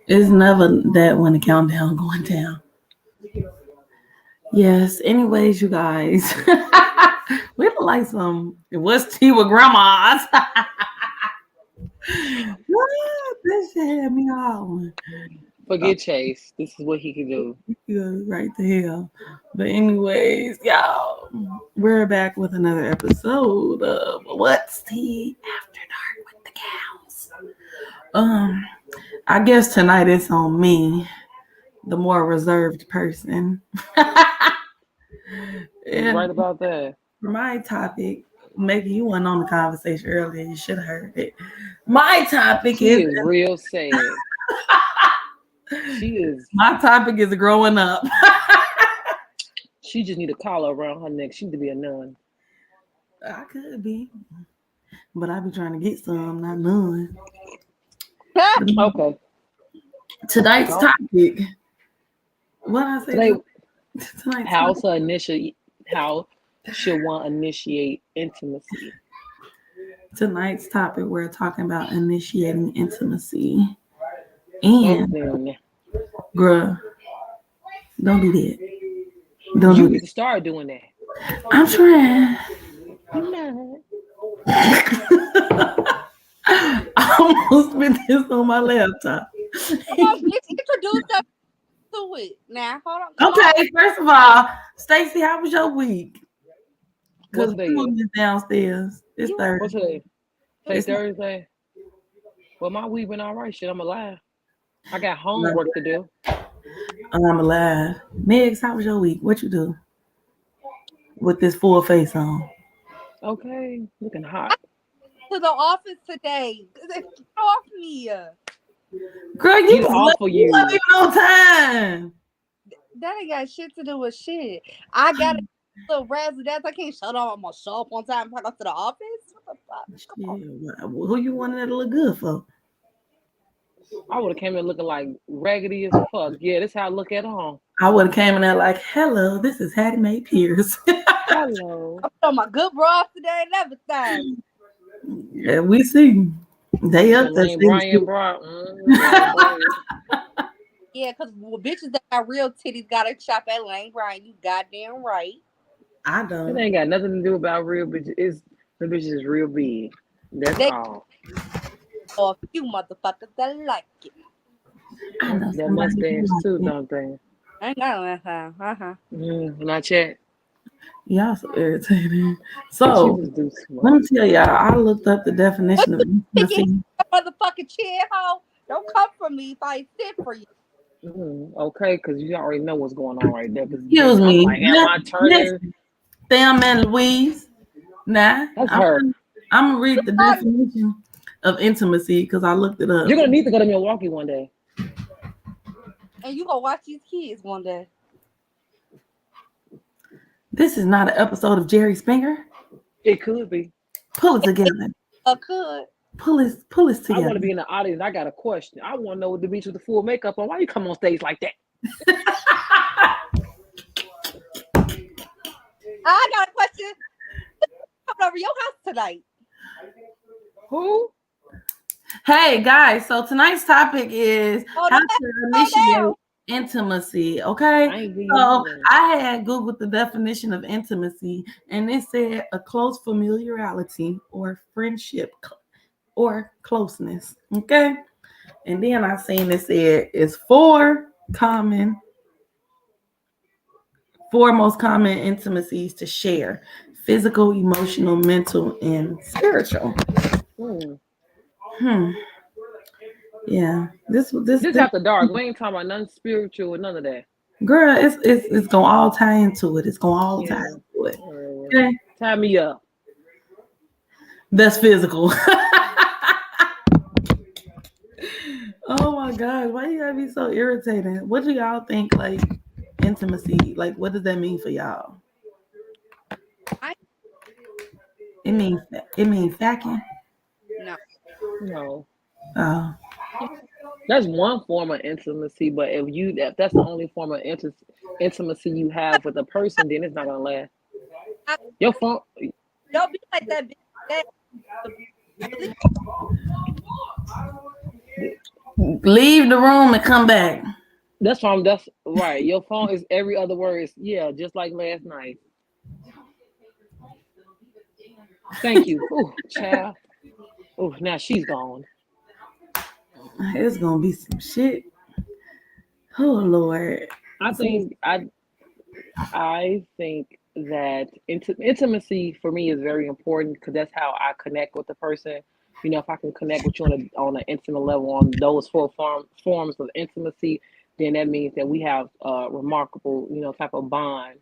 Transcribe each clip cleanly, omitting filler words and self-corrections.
It's never that when the countdown going down. Yes. Anyways, you guys, we don't like some. It was tea with grandmas. What? This shit had me on. Forget Chase. This is what he can do. Yeah, right the hell. But anyways, y'all, we're back with another episode of What's Tea After Dark with the Cows. Um, I guess tonight it's on me, the more reserved person. You And right about that. for my topic, maybe you weren't on the conversation earlier, you should have heard it. My topic She is is real sad. She is. my topic is growing up. She just need a collar around her neck. She need to be a nun. I could be, but I be trying to get some, not none. Okay. Tonight's Well, topic. What I say? today, Tonight's how topic. to initiate? How should one initiate intimacy? Tonight's topic. We're talking about initiating intimacy. And Something bruh, don't do that. Don't you do need that. to start doing that. I'm trying. You know. I almost spit this on my laptop. Oh, bitch, introduce us to it. Now, hold on. Come on. Okay, first of all, Stacy, how was your week? What Because today we is? was downstairs. It's You- What's Thursday. today? Today It's Thursday. Well, my week been all right. Shit, I'm alive. I got homework to do. I'm alive. Megs, how was your week? What you do with this full face on? Okay, looking hot. to the office today. Get off me. Girl, you Get was off late. of You wasn't you. even on time. That ain't got shit to do with shit. I got a little razzle dazzle. I can't shut up. I'm gonna show up on time before I go to the office. What the fuck? Come on. Yeah, who you wanted that to look good for? I would have came in looking like raggedy as fuck. Yeah, this how I look at home. I would have came in there like, hello, this is Hattie Mae Pierce. Hello. I'm on my good bras today and everything. Yeah, we see. They up there. Lane Brian brought. Yeah, because bitches that got real titties gotta shop at Lane Bryant. You goddamn right. I It don't. ain't got nothing to do about real bitches. It's the bitches is real big. That's They all. or a few motherfuckers that like it. I know That somebody mustache who too, like it. don't they? I ain't got no Not yet. Y'all so irritating. She So just do too let much. me tell y'all, I looked up the definition of Picking intimacy. motherfucking chair hoe. Don't come for me if I sit for you. Okay, because you already know what's going on right there. Excuse I'm me. like, am I turning? Thelma and Louise. Nah, That's her. I'm gonna read the definition of intimacy because I looked it up. You're gonna need to go to Milwaukee one day. And you gonna watch these kids one day. This is not an episode of Jerry Springer. It could be. Pull it together. Could. Pull it I together. want to be in the audience. I got a question. I want to know what the bitch with the full makeup on. Why you come on stage like that? I got a question. Coming over your house tonight. Who? Hey guys, so tonight's topic is Oh, how don't to slow initiate down. intimacy. I Okay, ain't being so none. I had Googled the definition of intimacy, and it said a close familiarity or friendship or closeness. Okay, and then I seen it said it's four most common intimacies to share: physical, emotional, mental, and spiritual. Hmm. Yeah, this This after dark. We ain't talking about nothing spiritual or none of that. girl, it's gonna all tie into it. It's gonna all tie Yeah. into it. Okay. Okay, Tie me up. that's physical. Oh my god, why you gotta be so irritating? What do y'all think? Like intimacy, like what does that mean for y'all? It means fucking. No. No. Oh, That's one form of intimacy, but if that's the only form of intimacy you have with a person, then it's not gonna last. Your phone. Don't be like that bitch. Leave the room and come back. That's right. Your phone is every other word is yeah, just like last night. Thank you. Ooh, child. Ooh, now she's gone. It's gonna be some shit. Oh Lord. I think that intimacy for me is very important because that's how I connect with the person. You know, if I can connect with you on an intimate level on those forms of intimacy, then that means that we have a remarkable, type of bond,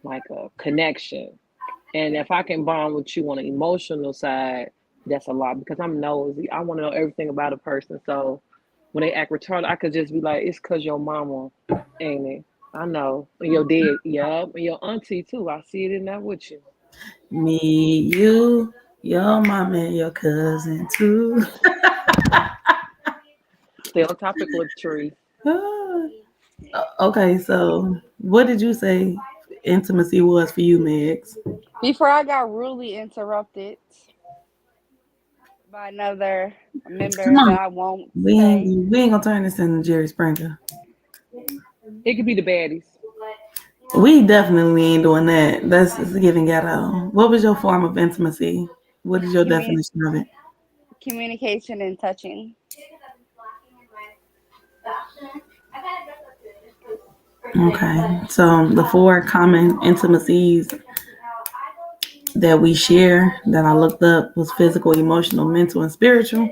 like a connection. And if I can bond with you on an emotional side, that's a lot because I'm nosy. I want to know everything about a person. So when they act retarded, I could just be like, it's because your mama, ain't it? I know. And your dad, yup. And your auntie, too. I see it in that with you. Me, you, your mom, and your cousin too. Stay on topic, Latrice. Okay, so what did you say intimacy was for you, Megs? Before I got rudely interrupted by another member Come that on. I won't We say. ain't gonna turn this into Jerry Springer. It could be the baddies. We definitely ain't doing that. That's giving ghetto. What was your form of intimacy? What is your definition of it? Communication and touching. Okay, so the 4 common intimacies that we share that I looked up was physical, emotional, mental, and spiritual.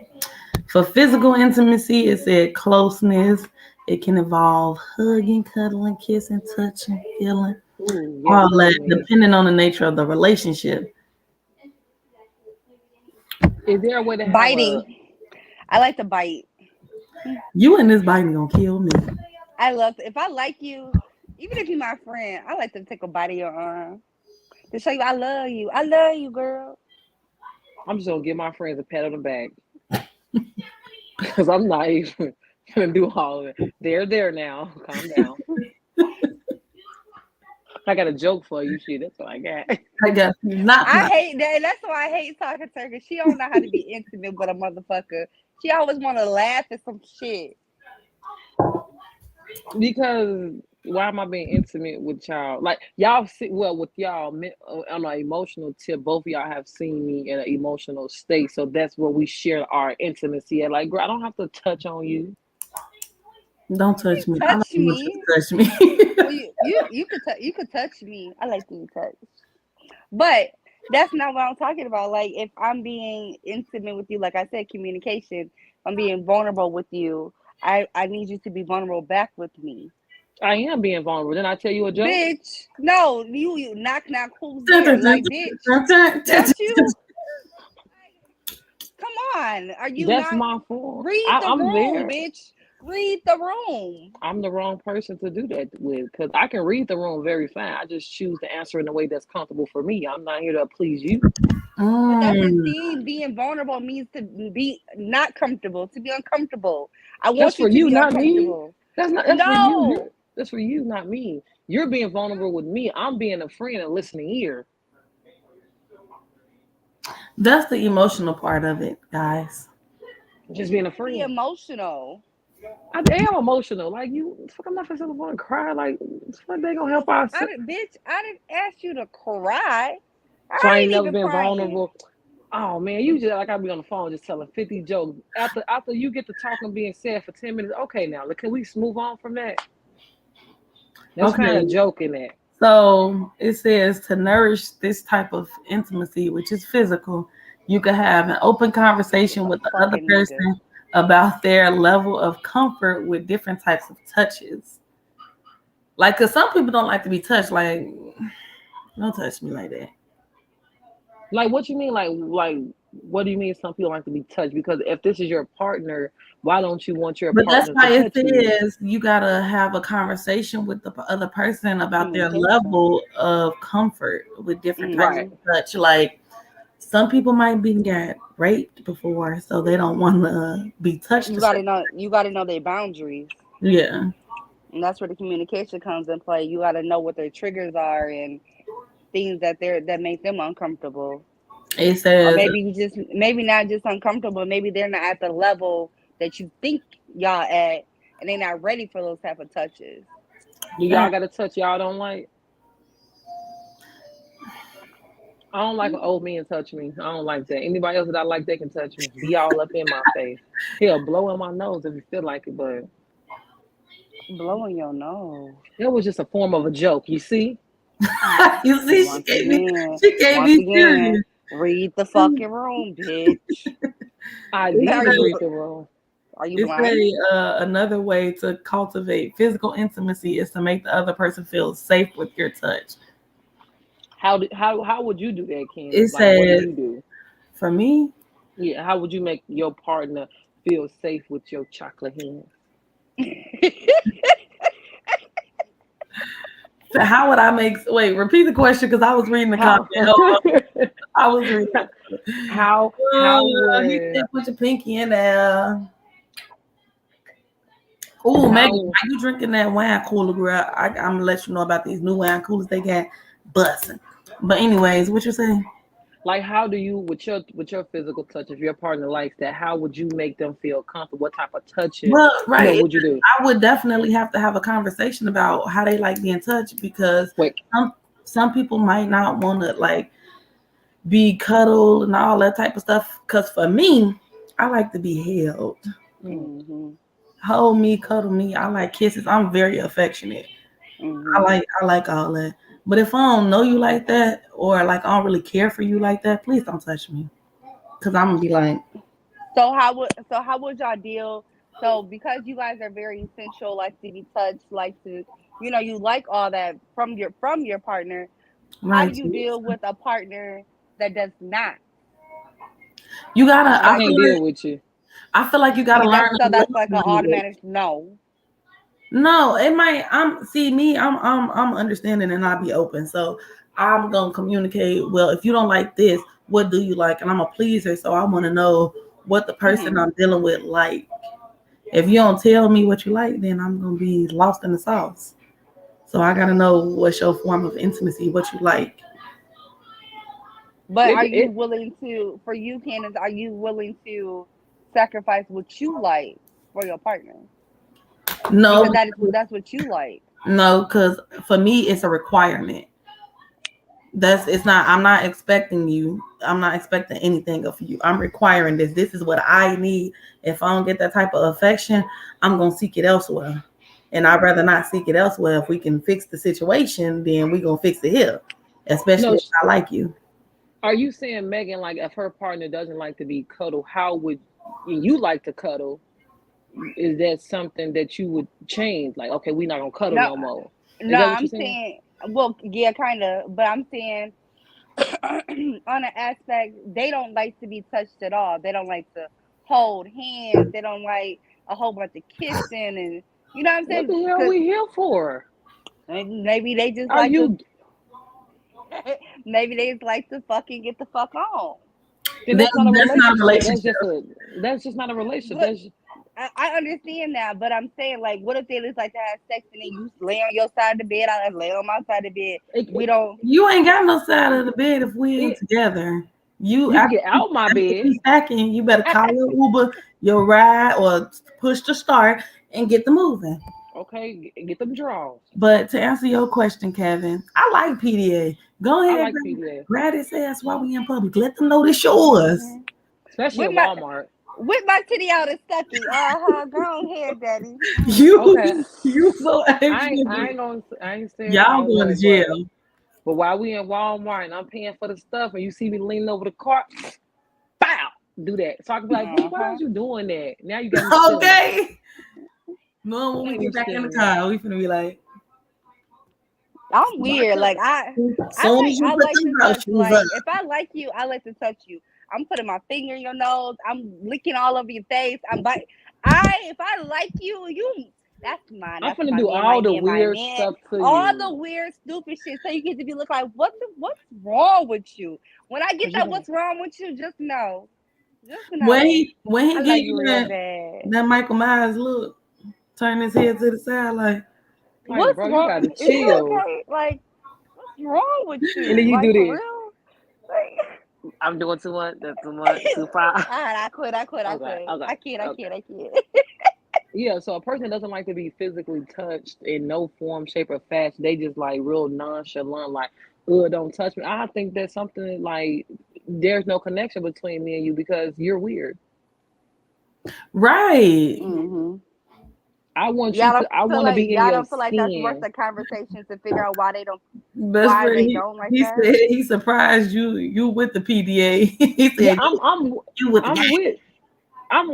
For physical intimacy, it said closeness. It can involve hugging, cuddling, kissing, touching, feeling, Ooh, yes, all that, closeness. depending on the nature of the relationship. Is there a way to have Biting. I like to bite. You and this biting gonna kill me. If I like you, even if you're my friend, I like to take a bite of your arm to show you I love you. I love you, girl. I'm just going to give my friends a pat on the back. Because I'm not even going to do all of it. They're there now. Calm down. I got a joke for you. Shit, that's what I got. I got not. I hate that. That's why I hate talking to her because she don't know how to be intimate with a motherfucker. She always want to laugh at some shit. Because why am I being intimate with y'all? Like y'all see, well, with y'all on an emotional tip, both of y'all have seen me in an emotional state, so that's where we share our intimacy. At like, girl, I don't have to touch on you. Don't touch me. I don't Touch want you me. to touch me. Well, you could touch me. I like to be touched, but that's not what I'm talking about. Like if I'm being intimate with you, like I said, communication. I'm being vulnerable with you. I need you to be vulnerable back with me. I am being vulnerable. Then I tell you a joke. Bitch, no, you knock who's there? Like bitch, don't you? Come on, are you That's not? my form. Read the I'm room, there. bitch. Read the room. I'm the wrong person to do that with because I can read the room very fine. I just choose to answer in a way that's comfortable for me. I'm not here to please you. But that's the thing. Being vulnerable means to be not comfortable, to be uncomfortable. I want That's you for to you, be not me. uncomfortable. That's for you. That's for you, not me. You're being vulnerable with me. I'm being a friend and listening ear. That's the emotional part of it, guys. Just being a Be friend. emotional. I am emotional. Like you, fuck, I'm not gonna cry. Like, fuck, they gonna help us. I didn't ask you to cry. So I I ain't ain't never even been crying. vulnerable. Oh man, you just like I be on the phone just telling 50 jokes. After you get to talking being said for 10 minutes, okay now, can we move on from that? Let's find a joke in that. So it says to nourish this type of intimacy, which is physical, you could have an open conversation with the other person about their level of comfort with different types of touches. Like, cause some people don't like to be touched. Like, don't touch me like that. Like, what you mean? Like, what do you mean? Some people like to be touched? Because if this is your partner, why don't you want your But that's partner why to it touch you? says you gotta have a conversation with the other person about their Communication. level of comfort with different types Right. of touch. Like, some people might be got raped before, so they don't want to be touched. You gotta know their boundaries. Yeah. And that's where the communication comes in play. You gotta know what their triggers are and things that make them uncomfortable. It says Or maybe not just uncomfortable, maybe they're not at the level that you think y'all at, and they're not ready for those type of touches. Do y'all got a touch y'all don't like? I don't like an old man touch me. I don't like that. Anybody else that I like, they can touch me. Be all up in my face. Hell, blow in my nose if you feel like it, but Blowing your nose. it was just a form of a joke, you see? You see, Once she again, can't be serious. read the fucking room, bitch. I Are did you- read the room. Are you It's blind? another way to cultivate physical intimacy is to make the other person feel safe with your touch. How would you do that, Ken? It Like, what do says, you do? for me, Yeah, how would you make your partner feel safe with your chocolate hands? so how would I make? Wait, repeat the question because I was reading the How? comment. Hold on. I was reading. how He would said, put your pinky in there. Oh, Megan, how why you drinking that wine cooler, girl? I'm gonna let you know about these new wine coolers they got busting. But anyways, what you saying? like how do you with your physical touch if your partner likes that? How would you make them feel comfortable? What type of touching? Well, right. Would you do? I would definitely have to have a conversation about how they like being touched because Wait, some people might not want to like be cuddled and all that type of stuff. Because for me, I like to be held. Mhm. Hold me, cuddle me. I like kisses. I'm very affectionate. Mhm. I like all that. But if I don't know you like that, or like I don't really care for you like that, please don't touch me. Cause I'm gonna be like, So how would y'all deal? So because you guys are very sensual, like to be touched, like to you like all that from your partner. How right. do you deal with a partner that does not? You gotta. I Like can't deal with you. I feel like you gotta learn. that's like an automatic no. No, it might. I'm understanding and I'll be open. So I'm gonna communicate. Well, if you don't like this, what do you like? And I'm a pleaser, so I want to know what the person I'm dealing with like. If you don't tell me what you like, then I'm gonna be lost in the sauce. So I gotta know what's your form of intimacy, what you like. But are you It willing to, for you, Candace, are you willing to sacrifice what you like for your partner? No, Because that's what you like. no, because for me it's a requirement. It's not. I'm not expecting you. I'm not expecting anything of you. I'm requiring this. This is what I need. If I don't get that type of affection, I'm gonna seek it elsewhere. And I'd rather not seek it elsewhere. If we can fix the situation, then we're gonna fix it here. Especially no. if I like you. Are you saying Megan, like if her partner doesn't like to be cuddled, how would you like to cuddle? Is that something that you would change? Like, okay, we're not gonna cuddle No, no more. Is no, that what you're I'm saying? saying, well, yeah, kind of, but I'm saying on an aspect, they don't like to be touched at all. They don't like to hold hands. They don't like a whole bunch of kissing, and you know what I'm What saying? the hell are 'Cause we here for? maybe they just Are like to, you? maybe they just like to fucking get the fuck on. Then that's not a That's not a relationship. relationship. That's just not a relationship. But That's I understand that, but I'm saying, like, what if they just like to have sex and then you lay on your side of the bed, I lay on my side of the bed. We don't. You ain't got no side of the bed if we ain't together. you can get out my bed. You stacking, you better call your Uber, your ride, or push the start and get the moving. Okay, get them draws. But to answer your question, Kevin, I like PDA. Go I ahead, like PDA, grab his ass while we in public. Let them know this yours. especially With at my Walmart. with my titty out and stucky. Go ahead, daddy. Okay. You so I anxious. ain't saying Y'all all going to that, jail. but while we in Walmart and I'm paying for the stuff and you see me leaning over the cart, bow, do that. So I can be like, bitch, why is you doing that? Now you got me feeling. Okay. No, when we Now get you back in the feeling. car, we finna be like, I'm weird. Like soon as you I put like them to house touch. shoes Like up. if I like you, I like to touch you. I'm putting my finger in your nose. I'm licking all over your face. If I like you, that's mine. I'm That's finna my do man, my all the man, my weird man. stuff to All you. the weird, stupid shit. So you get to be looking like, what's wrong with you? When I get that, what's wrong with you? Just know. When he I get like you real bad. that Michael Myers look, turn his head to the side like, Like, bro, you gotta Is you chill. okay? Like, what's wrong with And then you? you Like do for this. real? Like, I'm doing too much. That's too much. Too far. All right, I quit. Okay. I kid. Okay. Yeah. So a person doesn't like to be physically touched in no form, shape, or fashion. They just like real nonchalant, like, oh, don't touch me. I think that's something like there's no connection between me and you because you're weird. Right. Mm-hmm. I want you to. I want to be in y'all your don't feel like that's worth skin. the conversation to figure out why they don't Best why friend, they don't like he that. said he surprised you with the PDA. He Yeah, said you with the I'm gang.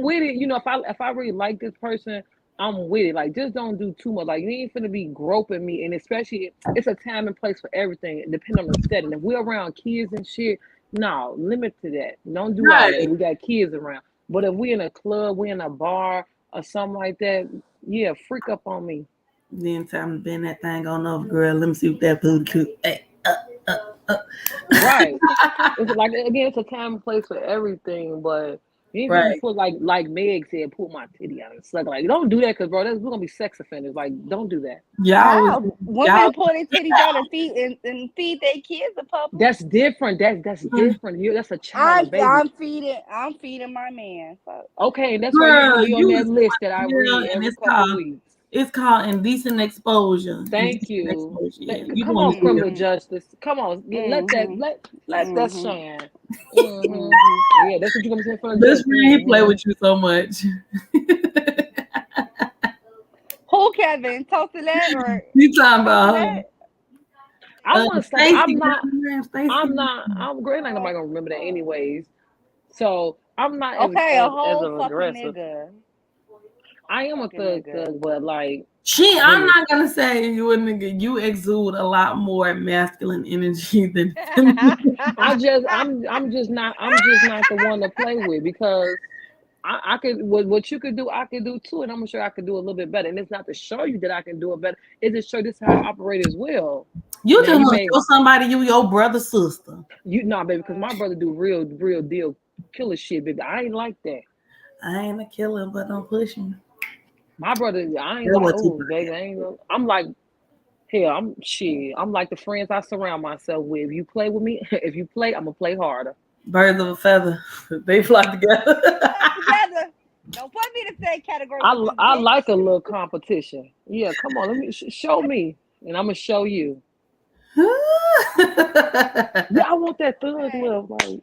with it. You know, if I really like this person, I'm with it. Like, just don't do too much. Like, you ain't finna be groping me, and especially it's a time and place for everything, depending on the setting. If we're around kids and shit, no, limit to that. Don't do all that. Right. We got kids around. But if we in a club, we in a bar or something like that, yeah, freak up on me. Then time to bend that thing on over, girl. Let me see what that booty cute. Hey, Right. It's like, again, it's a time and place for everything, but you ain't gonna right. put like Meg said, pull my titty out and suck. Like, don't do that, because bro, we're gonna be sex offenders. Like, don't do that. How Y'all women pull their titties out and feed their kids in public? That's different. That's different. That's a child, a baby. I'm feeding my man. Fuck. Okay, and that's why you're girl, gonna be on you that is list that I girl, read and every couple weeks. it's called indecent exposure. Thank Indecent you. exposure. Yeah, you Come going on, to jail. criminal justice. Come on, let that Mm-hmm. let that Mm-hmm. shine. Mm-hmm. Yeah, that's what you're gonna be saying for the Best judge. friend, he play with you so much. Who, Kevin? Toasted that or You talking about that? I want to say Stacy? Stacy. I'm great. Like, nobody gonna remember that anyways. So I'm not Okay, a as whole an fucking aggressor. nigga. I am a Fucking thug, nigga. but like, I'm really, not gonna say you a nigga. You exude a lot more masculine energy than I'm just not the one to play with, because I could what you could do, I could do too, and I'm sure I could do a little bit better. And it's not to show you that I can do it better; it's to show this is how I operate as well. you Now just you want to may show somebody you your brother sister. baby, because my brother do real deal killer shit, baby. I ain't like that. I ain't a killer, but don't push me. My brother, I ain't That's like, what oh baby, I'm like, hell, I'm like the friends I surround myself with. If you play with me, if you play, I'm gonna play harder. birds of a feather, they fly together. Together. Don't put me in the same category with this I bitch. like a little competition. Yeah, come on, let me show me, and I'm gonna show you. Yeah, I want that thug love. Like,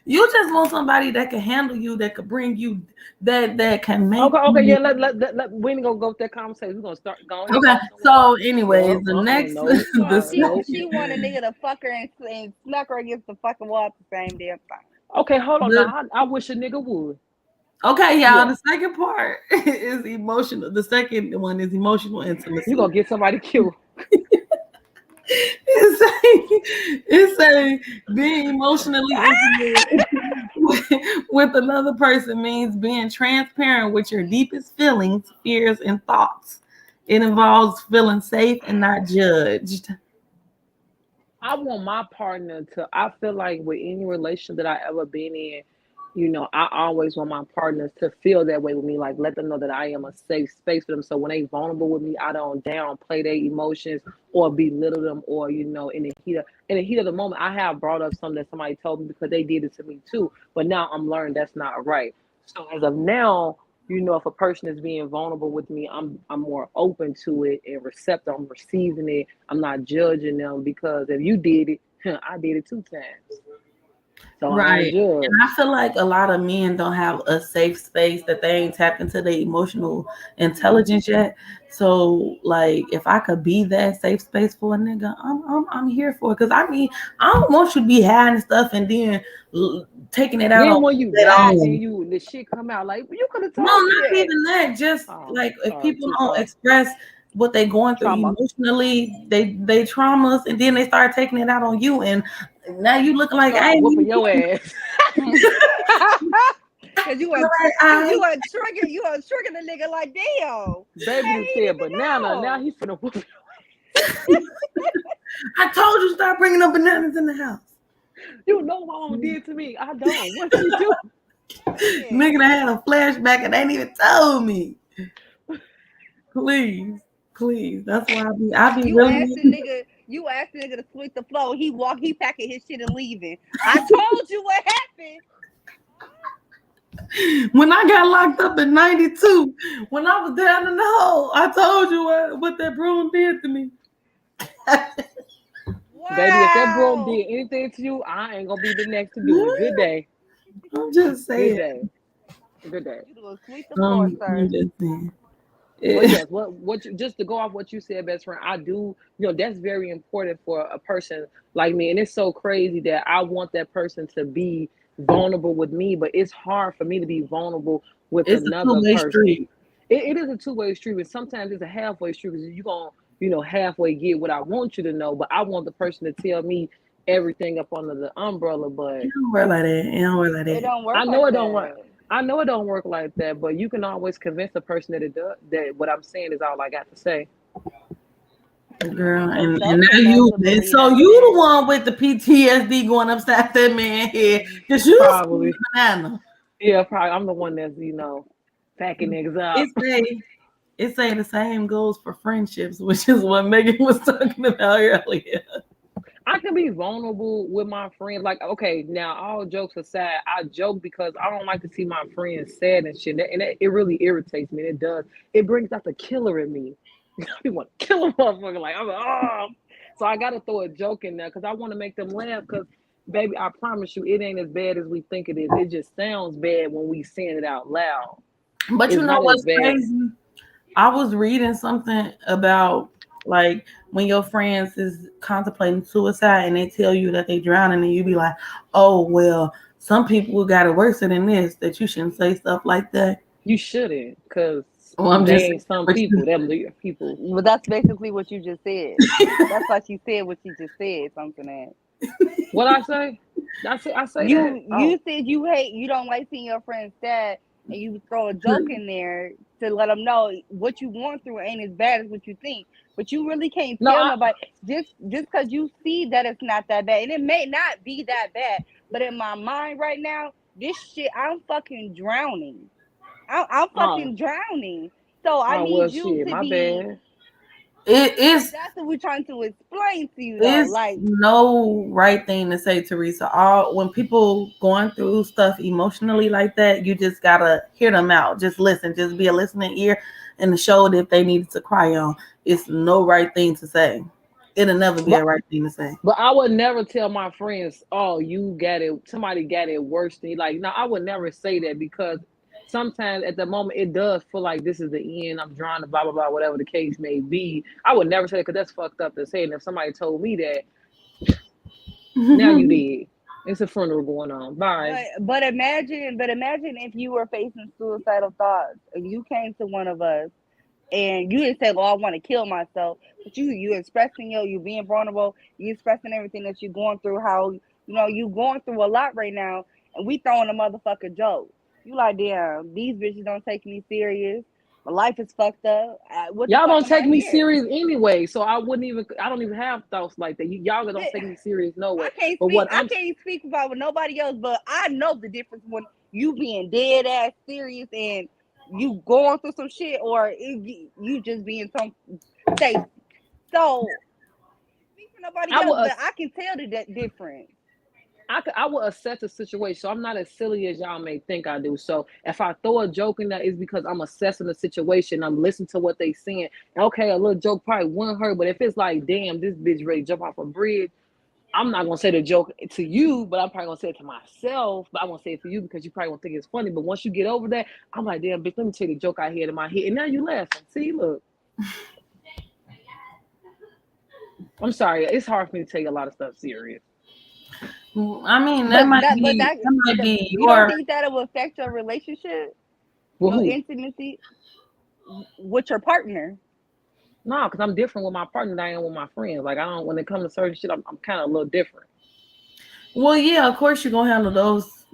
You just want somebody that can handle you, that could bring you, that can make okay, you. yeah. We ain't gonna go with that conversation. We're gonna start going. You Okay, going somewhere else? so anyways, the next No, the nope. She want a nigga to fuck her and snuck her against the fucking wall at the same damn time. Okay, hold on. the, Now, I wish a nigga would. okay, y'all. Yeah, The second part is emotional. The second one is emotional intimacy. you gonna get somebody killed. It's saying being emotionally intimate with another person means being transparent with your deepest feelings, fears, and thoughts. It involves feeling safe and not judged. I want my partner to. I feel like with any relation that I ever been in, I always want my partners to feel that way with me. Like, let them know that I am a safe space for them. So when they vulnerable with me, I don't downplay their emotions or belittle them, or in the heat of the moment, I have brought up something that somebody told me because they did it to me too. But now I'm learning that's not right. So as of now, if a person is being vulnerable with me, I'm more open to it and receptive. I'm receiving it. I'm not judging them, because if you did it, I did it 2 times. So I don't Right. judge. And I feel like a lot of men don't have a safe space, that they ain't tapped into their emotional intelligence yet. So like if I could be that safe space for a nigga, I'm here for it. Cause I mean, I don't want you to be hiding stuff and then taking it out Then on when you that die, own. then the shit come out like, you could have No, told me not that. even that. Just Oh, like if sorry, people too don't far. express what they going through Trauma. emotionally, they traumas, and then they start taking it out on you, and now you looking like I Start ain't whooping even your ass. Cause you want trigger the nigga like damn. Baby done He didn't said even banana. know. Now he finna whoop. I told you start bringing up bananas in the house. You know what my mama did to me. I don't. What she do? Yeah. Nigga done had a flashback and they ain't even told me. Please. That's why I be You asked the really. nigga. You asked the nigga to sweep the floor. He packing his shit and leaving. I told you what happened. When I got locked up in '92, when I was down in the hole, I told you what that broom did to me. Baby, if that broom Wow. did anything to you, I ain't gonna be the next to do it. Good day. I'm just Good saying. day. Good day. You gonna sweep the floor, sir. I'm just saying. But yes, what you, just to go off what you said, best friend, I do, that's very important for a person like me. And it's so crazy that I want that person to be vulnerable with me, but it's hard for me to be vulnerable with It's a another two-way person. street. It is a two-way street, but sometimes it's a halfway street because you're gonna, halfway get what I want you to know, but I want the person to tell me everything up under the umbrella. But It don't work like that. It don't work like It that. don't work I know like it don't work. that. I know it don't work like that, but you can always convince the person that it does. That what I'm saying is all I got to say. Girl, For and self now enough you, to and believe so that you shit. the one with the PTSD going upside that man head because you Probably, banana. yeah, probably. I'm the one that's packing niggas up. It say the same goes for friendships, which is what Megan was talking about earlier. I can be vulnerable with my friends. Like, okay, now all jokes aside, I joke because I don't like to see my friends sad and shit, and it really irritates me. It does. It brings out the killer in me. I want to kill a motherfucker. Like I'm like, oh. So I gotta throw a joke in there because I want to make them laugh. Because baby, I promise you, it ain't as bad as we think it is. It just sounds bad when we saying it out loud. But you It's know not as what's bad. crazy? I was reading something about like when your friends is contemplating suicide and they tell you that they drowning and you be like, oh well, some people got it worse than this, that you shouldn't say stuff like that. You shouldn't, because Well, I'm they just ain't some saying people. Them the people. But that's basically what you just said. That's why she said what she just said. Something that What I say? I say that. you said you don't like seeing your friends sad, and you throw a joke in there to let them know what you going through ain't as bad as what you think. But you really can't No, tell nobody just because you see that it's not that bad, and it may not be that bad. But in my mind right now, this shit, I'm fucking drowning. I'm oh, fucking drowning. So I well, need you shit, to my be. bad. it's That's what we're trying to explain to you, though. it's Like, no right thing to say, Teresa. All when people going through stuff emotionally like that, you just gotta hear them out. Just listen. Just be a listening ear and the show that they needed to cry on. It's no right thing to say. It'll never be a But right thing to say. but I would never tell my friends, "Oh, you got it. Somebody got it worse than you." Like, no, I would never say that because sometimes at the moment it does feel like this is the end. I'm drowning, blah blah blah, whatever the case may be. I would never say it because that's fucked up to say. And if somebody told me that, now you did. It's a funeral going on. Bye. but imagine if you were facing suicidal thoughts and you came to one of us and you didn't say, "Oh, I want to kill myself," but you expressing you being vulnerable, you expressing everything that you're going through, how you going through a lot right now, and we throwing a motherfucker joke. You like, damn, these bitches don't take me serious. My life is fucked up. What the Y'all fuck don't am I take me here? serious anyway, so I wouldn't even. I don't even have thoughts like that. Y'all don't take me serious no way. But what I I'm can't speak about with nobody else, but I know the difference when you being dead ass serious and you going through some shit, or you just being some safe. So speak for nobody I else, would but I can tell the difference. I would assess the situation. So I'm not as silly as y'all may think I do. So if I throw a joke in there, it's because I'm assessing the situation. I'm listening to what they saying. Okay, a little joke probably wouldn't hurt, but if it's like, damn, this bitch ready to jump off a bridge, I'm not gonna say the joke to you, but I'm probably gonna say it to myself. But I won't say it to you because you probably won't think it's funny. But once you get over that, I'm like, damn, bitch, let me tell you the joke I had in my head. And now you laughing. See, look. I'm sorry. It's hard for me to take a lot of stuff serious. I mean, But that might be you don't your. think that it will affect your relationship, Well, your who? intimacy with your partner? No, because I'm different with my partner than I am with my friends. Like I don't. When it comes to certain shit, I'm kind of a little different. Well, yeah, of course you're gonna handle those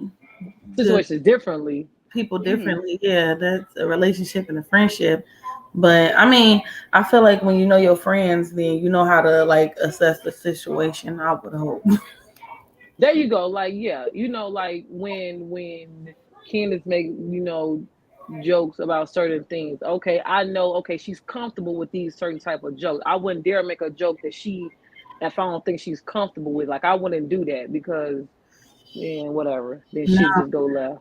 the Situations differently. people Mm-hmm. differently. Yeah, that's a relationship and a friendship. But I mean, I feel like when you know your friends, then you know how to like assess the situation. I would hope. There you go. Like yeah, like when Candace make jokes about certain things. Okay, I know. Okay, she's comfortable with these certain type of jokes. I wouldn't dare make a joke that she if I don't think she's comfortable with. Like I wouldn't do that because whatever. Then Now, shit just go left.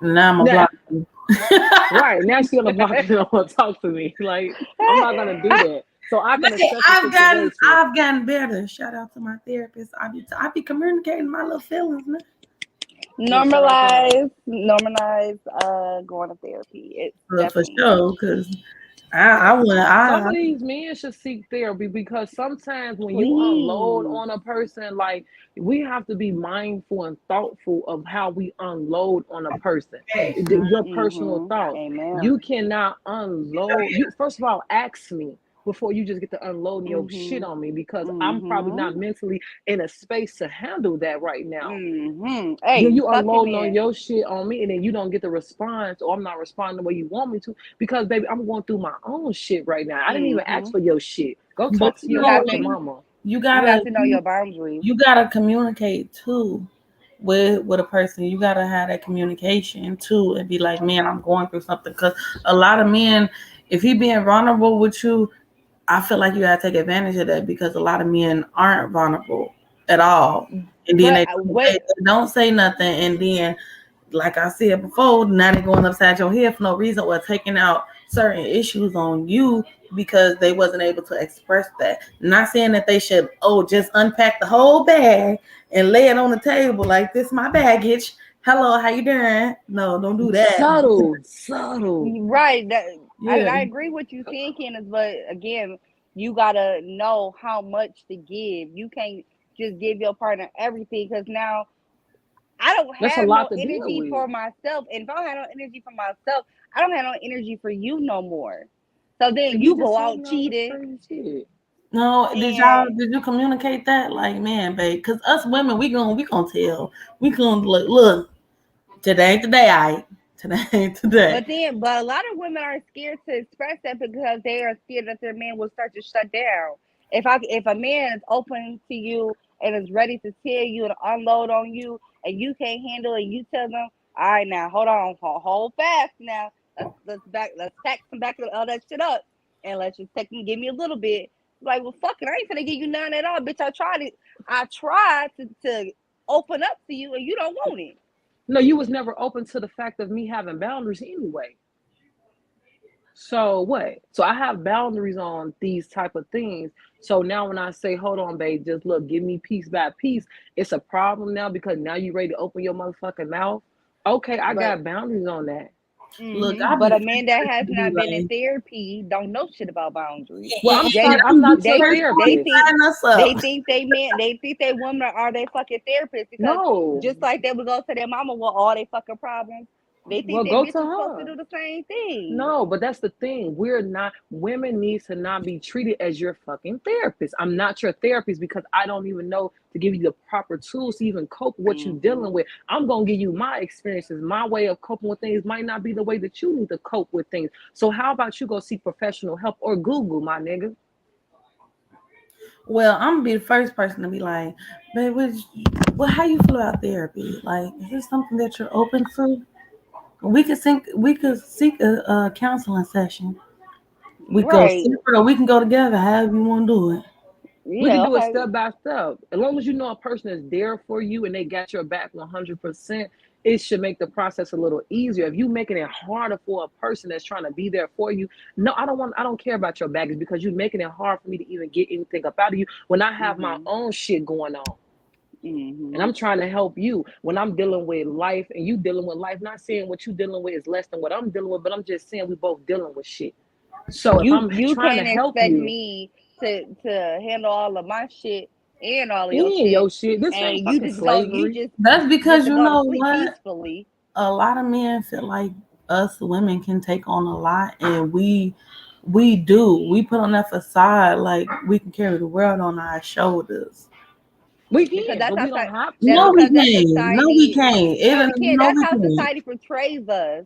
now I'm a Now, block you. right now she's gonna block you. Don't want to talk to me. Like I'm not gonna do that. So I can Hey, assess the situation. I've gotten better. Shout out to my therapist. I be communicating my little feelings, man. Normalize going to therapy. It's For definitely sure, because I went. Some of these men should seek therapy because sometimes when you unload please. on a person, like we have to be mindful and thoughtful of how we unload on a person. Your personal thoughts. Amen. You cannot unload. You first of all ask me before you just get to unloading your shit on me because I'm probably not mentally in a space to handle that right now. Hey, Then you suck it unloading in. on your shit on me, and then you don't get the response, or I'm not responding the way you want me to because, baby, I'm going through my own shit right now. I didn't even ask for your shit. Go talk But to you your have fucking to, mama. You have to know your boundaries. You gotta communicate too with a person. You gotta have that communication too, and be like, man, I'm going through something. Because a lot of men, if he being vulnerable with you, I feel like you gotta take advantage of that because a lot of men aren't vulnerable at all, and then But they don't say nothing, and then, like I said before, now they're going upside your head for no reason or taking out certain issues on you because they wasn't able to express that. Not saying that they should just unpack the whole bag and lay it on the table like this my baggage. Hello, how you doing? No, don't do that. Subtle. Right. Yeah. I agree with you saying, Candace, but again, you gotta know how much to give. You can't just give your partner everything because now I don't have no energy for myself. And if I don't have no energy for myself, I don't have no energy for you no more. So then you go out cheating. No, did you communicate that? Like, man, babe, because us women, we gonna tell. We gonna look, today ain't the day, today ain't today. But a lot of women are scared to express that because they are scared that their man will start to shut down. If a man is open to you and is ready to tell you and unload on you and you can't handle it, you tell them, all right, now hold on, hold fast now. Let's pack some back all that shit up and let's just give me a little bit. Like, well, fuck it, I ain't finna give you none at all, bitch. I tried to open up to you and you don't want it. No, you was never open to the fact of me having boundaries anyway. So what? So I have boundaries on these type of things. So now when I say, hold on, babe, just look, give me piece by piece, it's a problem now because now you ready to open your motherfucking mouth. Okay, I got boundaries on that. Look, but a man that has not been in therapy don't know shit about boundaries. Well, I'm not their therapist. They think they women are they fucking therapist because just like they would go to their mama with all their fucking problems. They think they bitch is supposed to do the same thing. No, but that's the thing. Women need to not be treated as your fucking therapist. I'm not your therapist because I don't even know to give you the proper tools to even cope with what you're dealing with. I'm going to give you my experiences. My way of coping with things might not be the way that you need to cope with things. So how about you go seek professional help or Google, my nigga? Well, I'm gonna be the first person to be like, babe, how you feel about therapy? Like, is this something that you're open to? We could seek a counseling session. We go separate or we can go together, however you want to do it. Yeah, we can do it step by step. As long as you know a person is there for you and they got your back 100%, it should make the process a little easier. If you making it harder for a person that's trying to be there for you, no, I don't care about your baggage because you're making it hard for me to even get anything up out of you when I have my own shit going on. And I'm trying to help you when I'm dealing with life and you dealing with life. Not saying what you dealing with is less than what I'm dealing with, but I'm just saying we both dealing with shit. So if I'm trying to help you, me to handle all of my shit and all of your shit. This and ain't you just slavery. That's because you know what? Peacefully. A lot of men feel like us women can take on a lot, and we do. We put on that facade like we can carry the world on our shoulders. We can, but we don't have to. No, we can't. No, we can't. That's how society portrays us.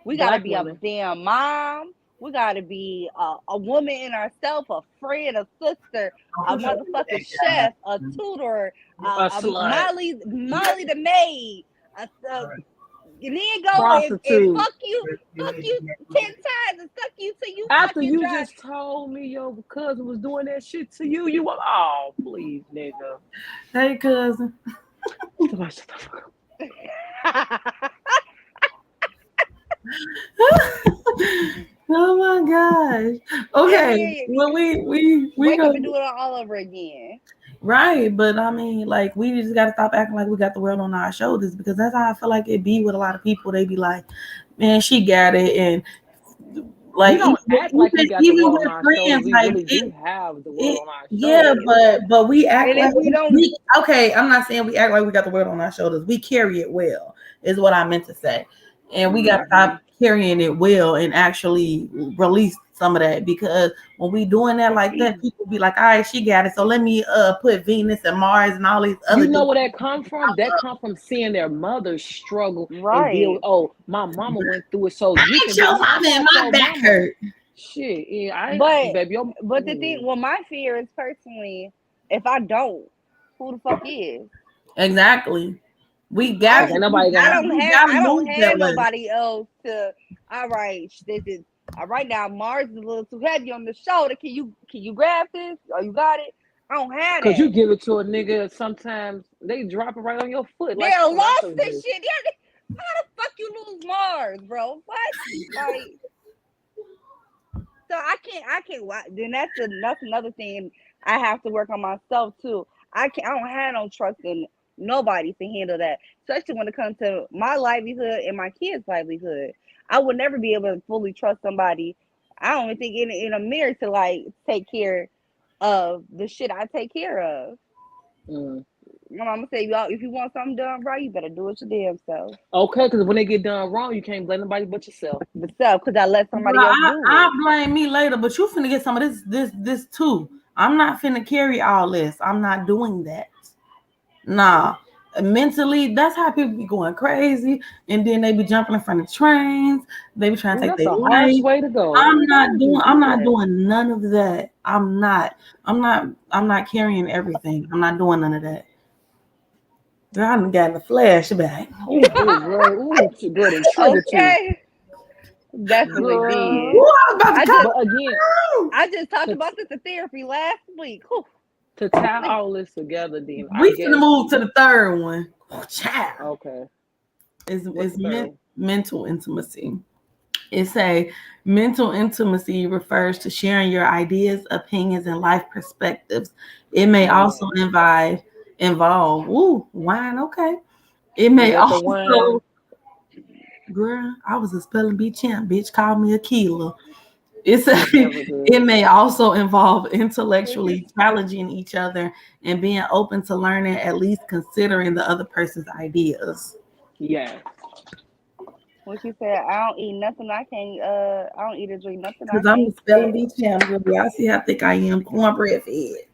We gotta be a damn mom. We gotta be a woman in ourselves, a friend, a sister, a motherfucking chef, a tutor, a Molly the maid, And then go and prostitute. fuck you 10 times and suck you till you After fucking you dry. just told me your cousin was doing that shit to you, you were, oh, please, nigga. Hey, cousin. Somebody shut the fuck up. Oh my gosh. Okay. Well, we wake go up and do it all over again. right, but I mean, like, we just gotta stop acting like we got the world on our shoulders, because that's how I feel like it be with a lot of people. They be like, "Man, she got it," and like We don't act like we got the even world with on our friends, shoulders. We like really do have the world on our yeah, shoulders. but we act And like if we don't, okay. I'm not saying we act like we got the world on our shoulders. We carry it well, is what I meant to say, and we gotta stop carrying it well and actually release some of that, because when we doing that like that, people be like, all right, she got it, so let me put Venus and Mars and all these other. You know where that come from? That come from seeing their mothers struggle and deal right. with, oh, my mama went through it, so I you ain't can your do it. mama and my Your back mama. hurt. Shit, yeah, I But baby, but the thing, well, my fear is personally, if I don't, who the fuck is? Exactly. We got ain't nobody I gonna. don't have nobody else to. All right, this is all right now. Mars is a little too heavy on the shoulder. Can you grab this? Oh, you got it. I don't have that. Cause you give it to a nigga, sometimes they drop it right on your foot. They lost this shit. Yeah, how the fuck you lose Mars, bro? What? Like, so I can't. Then that's another thing I have to work on myself too. I don't have no trust in nobody to handle that, especially when it comes to my livelihood and my kids' livelihood. I would never be able to fully trust somebody. I don't even think in a marriage to like take care of the shit I take care of. My mama say, y'all, if you want something done right, you better do it your damn self. Okay, because when they get done wrong, you can't blame nobody but yourself. Because I let somebody else do it. I'll blame me later, but you finna get some of this too. I'm not finna carry all this. I'm not doing that. Nah. Mentally, that's how people be going crazy, and then they be jumping in front of trains. They be trying to take their life. Harsh way to go. I'm not doing none of that. I'm not carrying everything. I'm not doing none of that. Girl, I done got in the flashback. Ooh, good and triggered you. Definitely did. Ooh, I just talked about this in therapy last week. Whew. To tie all this together, then we gonna move to the third one. Oh, child. Okay. It's mental intimacy. It's a mental intimacy refers to sharing your ideas, opinions, and life perspectives. It may also involve wine. Okay. It may also, girl, I was a spelling bee champ. Bitch called me Aquila. It may also involve intellectually challenging each other and being open to learning, at least considering the other person's ideas. Yeah. What you said? I don't eat nothing. I don't eat or drink nothing. Because I'm a spelling bee champ. I see how thick I am. Cornbread fed.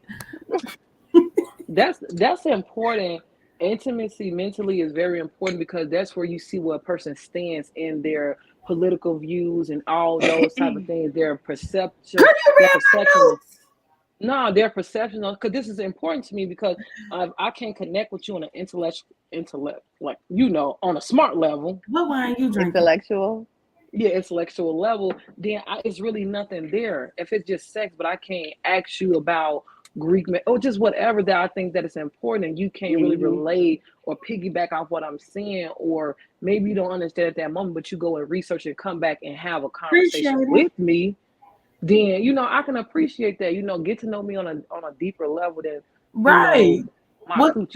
That's important. Intimacy mentally is very important, because that's where you see where a person stands in their political views and all those type of things. Their perception. Their perception. Because this is important to me, because I can connect with you on an intellect, like, on a smart level. What wine you drinking? Intellectual. Yeah, intellectual level. Then it's really nothing there. If it's just sex, but I can't ask you about Greek or just whatever that I think that is important, and you can't really relate or piggyback off what I'm saying, or maybe you don't understand at that moment, but you go and research and come back and have a conversation with me, then I can appreciate that. Get to know me on a deeper level than right. I feel like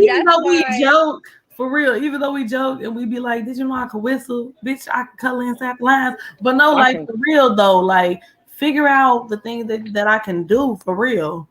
even though we joke. For real, even though we joke and we be like, did you know I could whistle? Bitch, I could color inside lines. But no, for real though, like, figure out the things that I can do for real.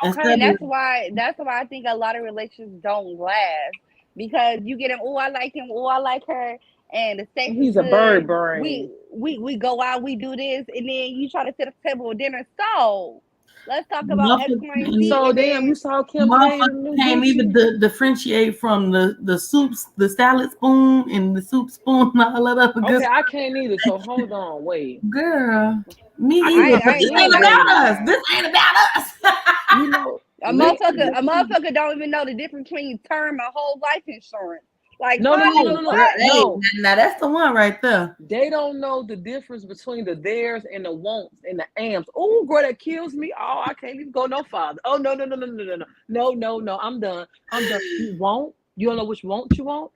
Okay, and that's why I think a lot of relationships don't last, because you get him, I like him, I like her, and the sex he's is a good. bird brain. We go out, we do this, and then you try to sit at the table with dinner. So let's talk about X, Y, and Z. So damn, you saw Kim can't even differentiate from the soups, the salad spoon and the soup spoon and all that other good. Okay, I can't either. So hold on, wait, girl. Me either. This ain't about us. This ain't about us. A motherfucker don't even know the difference between term and whole life insurance. Like, No, honey, Girl, what? hey, no. now that's the one right there. They don't know the difference between the theirs and the wants and the ams. Oh, girl, that kills me. Oh, I can't even go no farther. Oh, no, no, no, no, no, no, no, no, no, no. I'm done. I'm done. You won't. You don't know which want you want.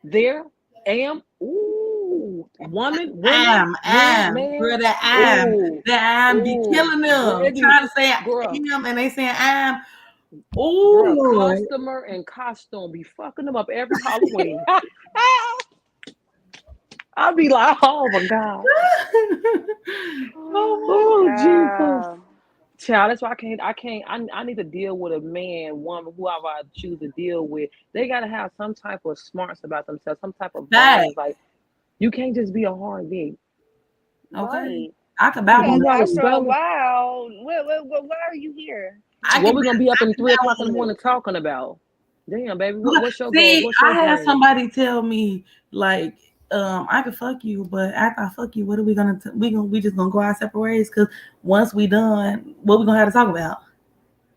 There, am. Ooh, women, men, Girl, man. that Ooh, be ooh, killing girl, them. it be, Trying to say girl, am and they saying am. Oh girl. Lord. Customer and costume be fucking them up every Halloween. I'll be like, oh my god. Oh Oh my Jesus. god. Child, that's why I need to deal with a man, woman, whoever I choose to deal with. They gotta have some type of smarts about themselves, some type of That brains. Like you can't just be a hard dick. okay. Right. I could bow You Because on know, that. after a regardless, while, why are you here? I what can we gonna be up in bow 3 o'clock in the on it. morning talking about? Damn, baby, Look, what's your goal? see, What's your I had dream? somebody tell me like, I could fuck you, but after I fuck you, what are we gonna we just gonna go our separate ways? Because once we done, what we gonna have to talk about?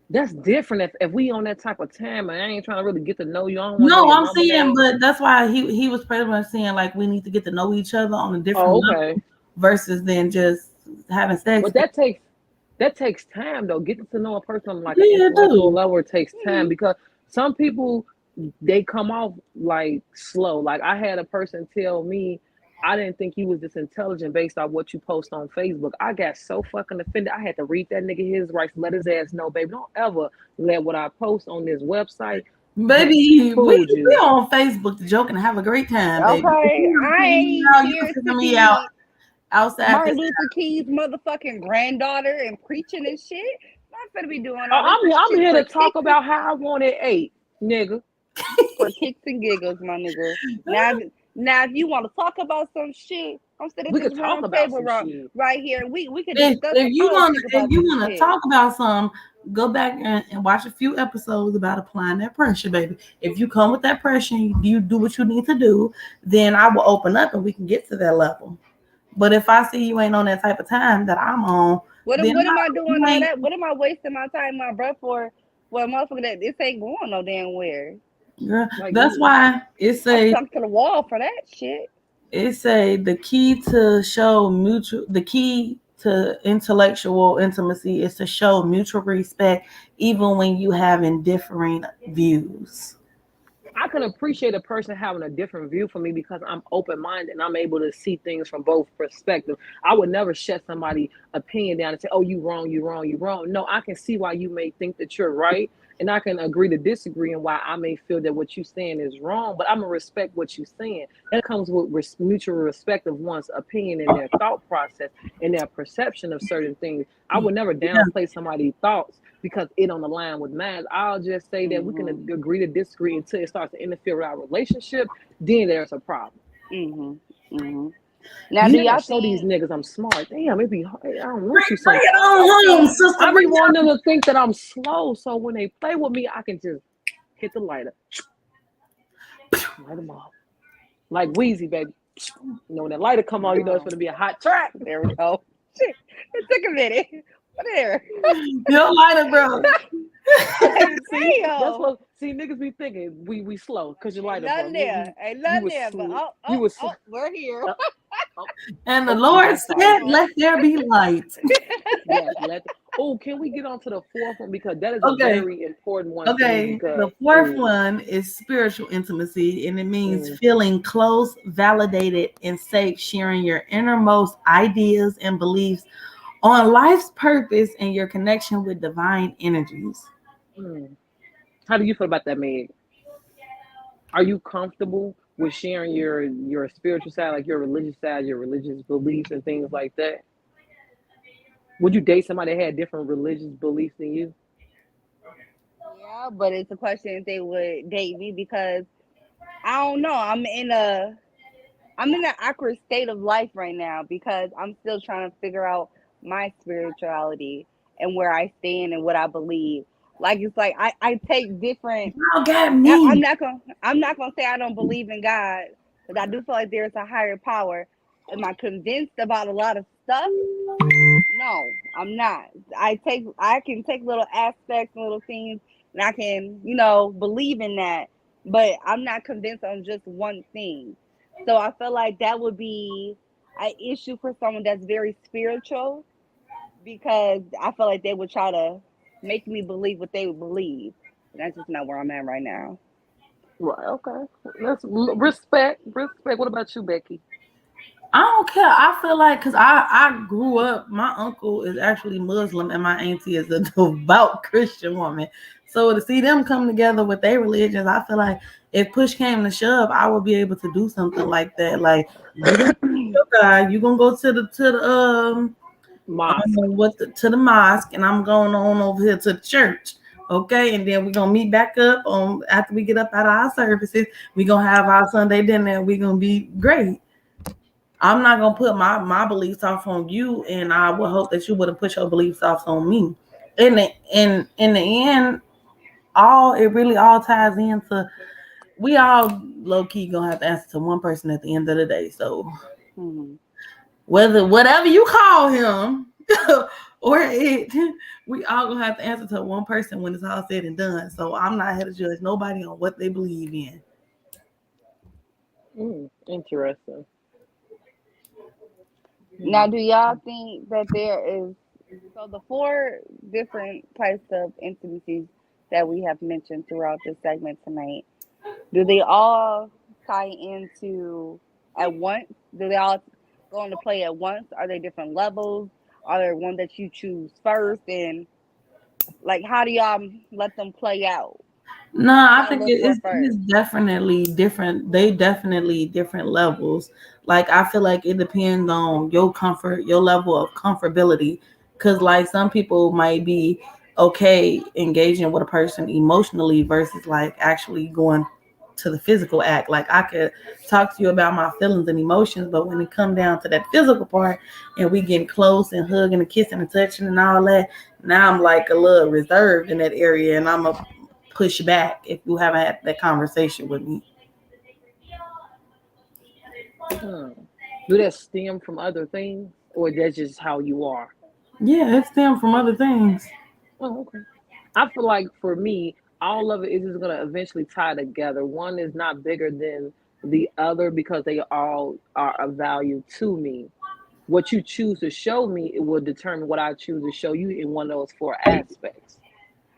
That's different if we on that type of time and I ain't trying to really get to know you. I don't want to know No, your I'm mama saying, name. but that's why he was pretty much saying like we need to get to know each other on a different Oh, level okay. versus than just having sex. But that takes time though. Getting to know a person on like an Yeah, intellectual dude. level takes time Mhm. because some people they come off like slow. Like I had a person tell me I didn't think you was this intelligent based on what you post on Facebook. I got so fucking offended. I had to read that nigga his rights, let his ass know, baby, don't ever let what I post on this website Baby, fool we you. on Facebook to joke and have a great time, baby. If Okay, you want to I figure me ain't out, you can here figure to me out be outside this. Martin Luther King's motherfucking granddaughter and preaching and shit. I'm not gonna be doing all this I'm shit here for to talk kicks about how I wanted eight, nigga. for kicks and giggles, my nigga. Now, now, if you want to talk about some shit, I'm sitting at We this could talk round about table some shit. right here. We could if, discuss if you want politic if about you this want to shit. talk about some, go back and watch a few episodes about applying that pressure, baby. If you come with that pressure and you do what you need to do, then I will open up and we can get to that level. But if I see you ain't on that type of time that I'm on, then What am I no, doing you all ain't. that? What am I wasting my time, my breath for? Well, motherfucker, that this ain't going no damn where. Girl, Like that's we why I'm stuck to the wall for that shit. the key to show mutual the key to intellectual intimacy is to show mutual respect even when you having differing views. I can appreciate a person having a different view from me because I'm open minded and I'm able to see things from both perspectives. I would never shut somebody's opinion down and say, "Oh, you wrong, you wrong, you wrong." No, I can see why you may think that you're right, and I can agree to disagree and why I may feel that what you're saying is wrong. But I'm gonna respect what you're saying. That comes with mutual respect of one's opinion and their thought process and their perception of certain things. I would never Yeah. downplay somebody's thoughts because it on the line with mine. I'll just say that we can Mhm. agree to disagree until it starts to interfere with our relationship. Then there's a problem. Mhm. Mhm. Now, You do know, I y'all gotta show these think? niggas I'm smart. Damn, it be hard. I don't want you Bring it sometimes. on home, sister. I be Bring it wanting them to think that I'm slow, so when they play with me, I can just hit the lighter, light them off, like Wheezy, baby. You know when that lighter come on, you know it's No. gonna be a hot track. There we go. Shit, it took a minute. But there. on. Your lighter, bro. See, that's Damn. what niggas be thinking we slow because your Ain't lighter nothing broke. there. Ain't You nothing was there. But sl- you was sl- we're here. uh, oh, And the oh, we Lord got quiet. said, "Let there be light." Yes, can we get on to the fourth one because that is a Okay. very important one to me Okay. because The fourth one is spiritual intimacy, and it means mm, feeling close, validated, and safe, sharing your innermost ideas and beliefs on life's purpose and your connection with divine energies. mm. How do you feel about that, Meg? Are you comfortable with sharing your spiritual side, like your religious side, your religious beliefs and things like that? Would you date somebody that had different religious beliefs than you? Yeah, but it's a question if they would date me because I don't know. I'm in an awkward state of life right now because I'm still trying to figure out my spirituality and where I stand and what I believe. Like it's like I take different. Y'all got I'm me. not gonna say I don't believe in God, but I do feel like there's a higher power. Am I convinced about a lot of stuff? No, I'm not. I can take little aspects and little things, and I can believe in that. but I'm not convinced on just one thing. So I feel like that would be an issue for someone that's very spiritual, because I feel like they would try to make me believe what they would believe. And that's just not where I'm at right now. Right. Okay. Let's respect. Respect. What about you, Becky? I don't care. I feel like because I grew up, my uncle is actually Muslim and my auntie is a devout Christian woman. So to see them come together with their religions, I feel like if push came to shove, I would be able to do something like that. Like you gonna your guy, you gonna go Mosque. to the mosque, and I'm going on over here to the church. Okay, and then we're gonna meet back up on after we get up out of our services. We're gonna have our Sunday dinner and we're gonna be great. I'm not gonna put my beliefs off on you, and I would hope that you wouldn't put your beliefs off on me. In the end, all it really all ties into we all low key gonna have to answer to one person at the end of the day. So Mhm. whatever you call him or it, we all gonna have to answer to one person when it's all said and done. So I'm not here to judge nobody on what they believe in. Interesting. Now, Hmm. do y'all think that there is, so the four different types of intimacies that we have mentioned throughout this segment tonight, do they all tie into at once? Do they all go into play at once? Are they different levels? Are there one that you choose first? And like, how do y'all let them play out? No, Who do I y'all think look for it's first? definitely different. They definitely different levels. Like I feel like it depends on your comfort, your level of comfortability. Cause like some people might be okay engaging with a person emotionally versus like actually going to the physical act. Like I could talk to you about my feelings and emotions, but when it come down to that physical part and we getting close and hugging and kissing and touching and all that, now I'm like a little reserved in that area and I'm a push back if you haven't had that conversation with me. Hmm. Do that stem from other things, or that's just how you are? Yeah, it stems from other things. Oh, okay. I feel like for me, all of it is just gonna eventually tie together. One is not bigger than the other because they all are of value to me. What you choose to show me, it will determine what I choose to show you in one of those four aspects.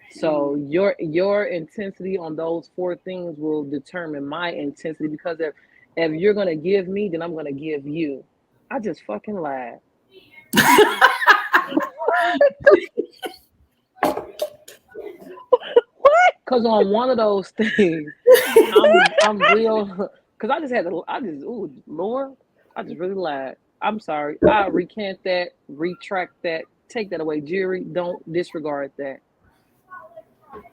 So Mm-hmm. your intensity on those four things will determine my intensity because if you're gonna give me, then I'm gonna give you. I just fucking lied. What? Cause on one of those things, I'm real. Cause I just had to. I just Lord, I just really lied. I'm sorry. I recant that, retract that, take that away. Jury, don't disregard that.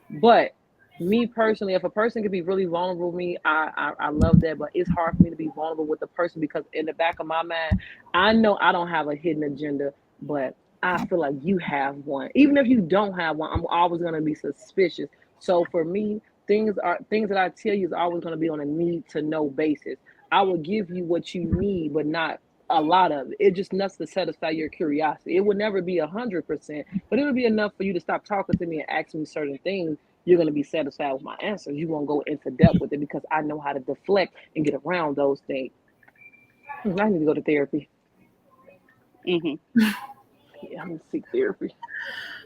But me personally, if a person could be really vulnerable with me, I love that. But it's hard for me to be vulnerable with the person because in the back of my mind, I know I don't have a hidden agenda, but I feel like you have one. Even if you don't have one, I'm always gonna be suspicious. So for me, things that I tell you is always gonna be on a need to know basis. I will give you what you need, but not a lot of it. It just enough to satisfy your curiosity. It would never be 100%, but it would be enough for you to stop talking to me and ask me certain things. You're going to be satisfied with my answers. You won't go into depth with it because I know how to deflect and get around those things. I need to go to therapy. Mm-hmm. Yeah, I'm going to seek therapy.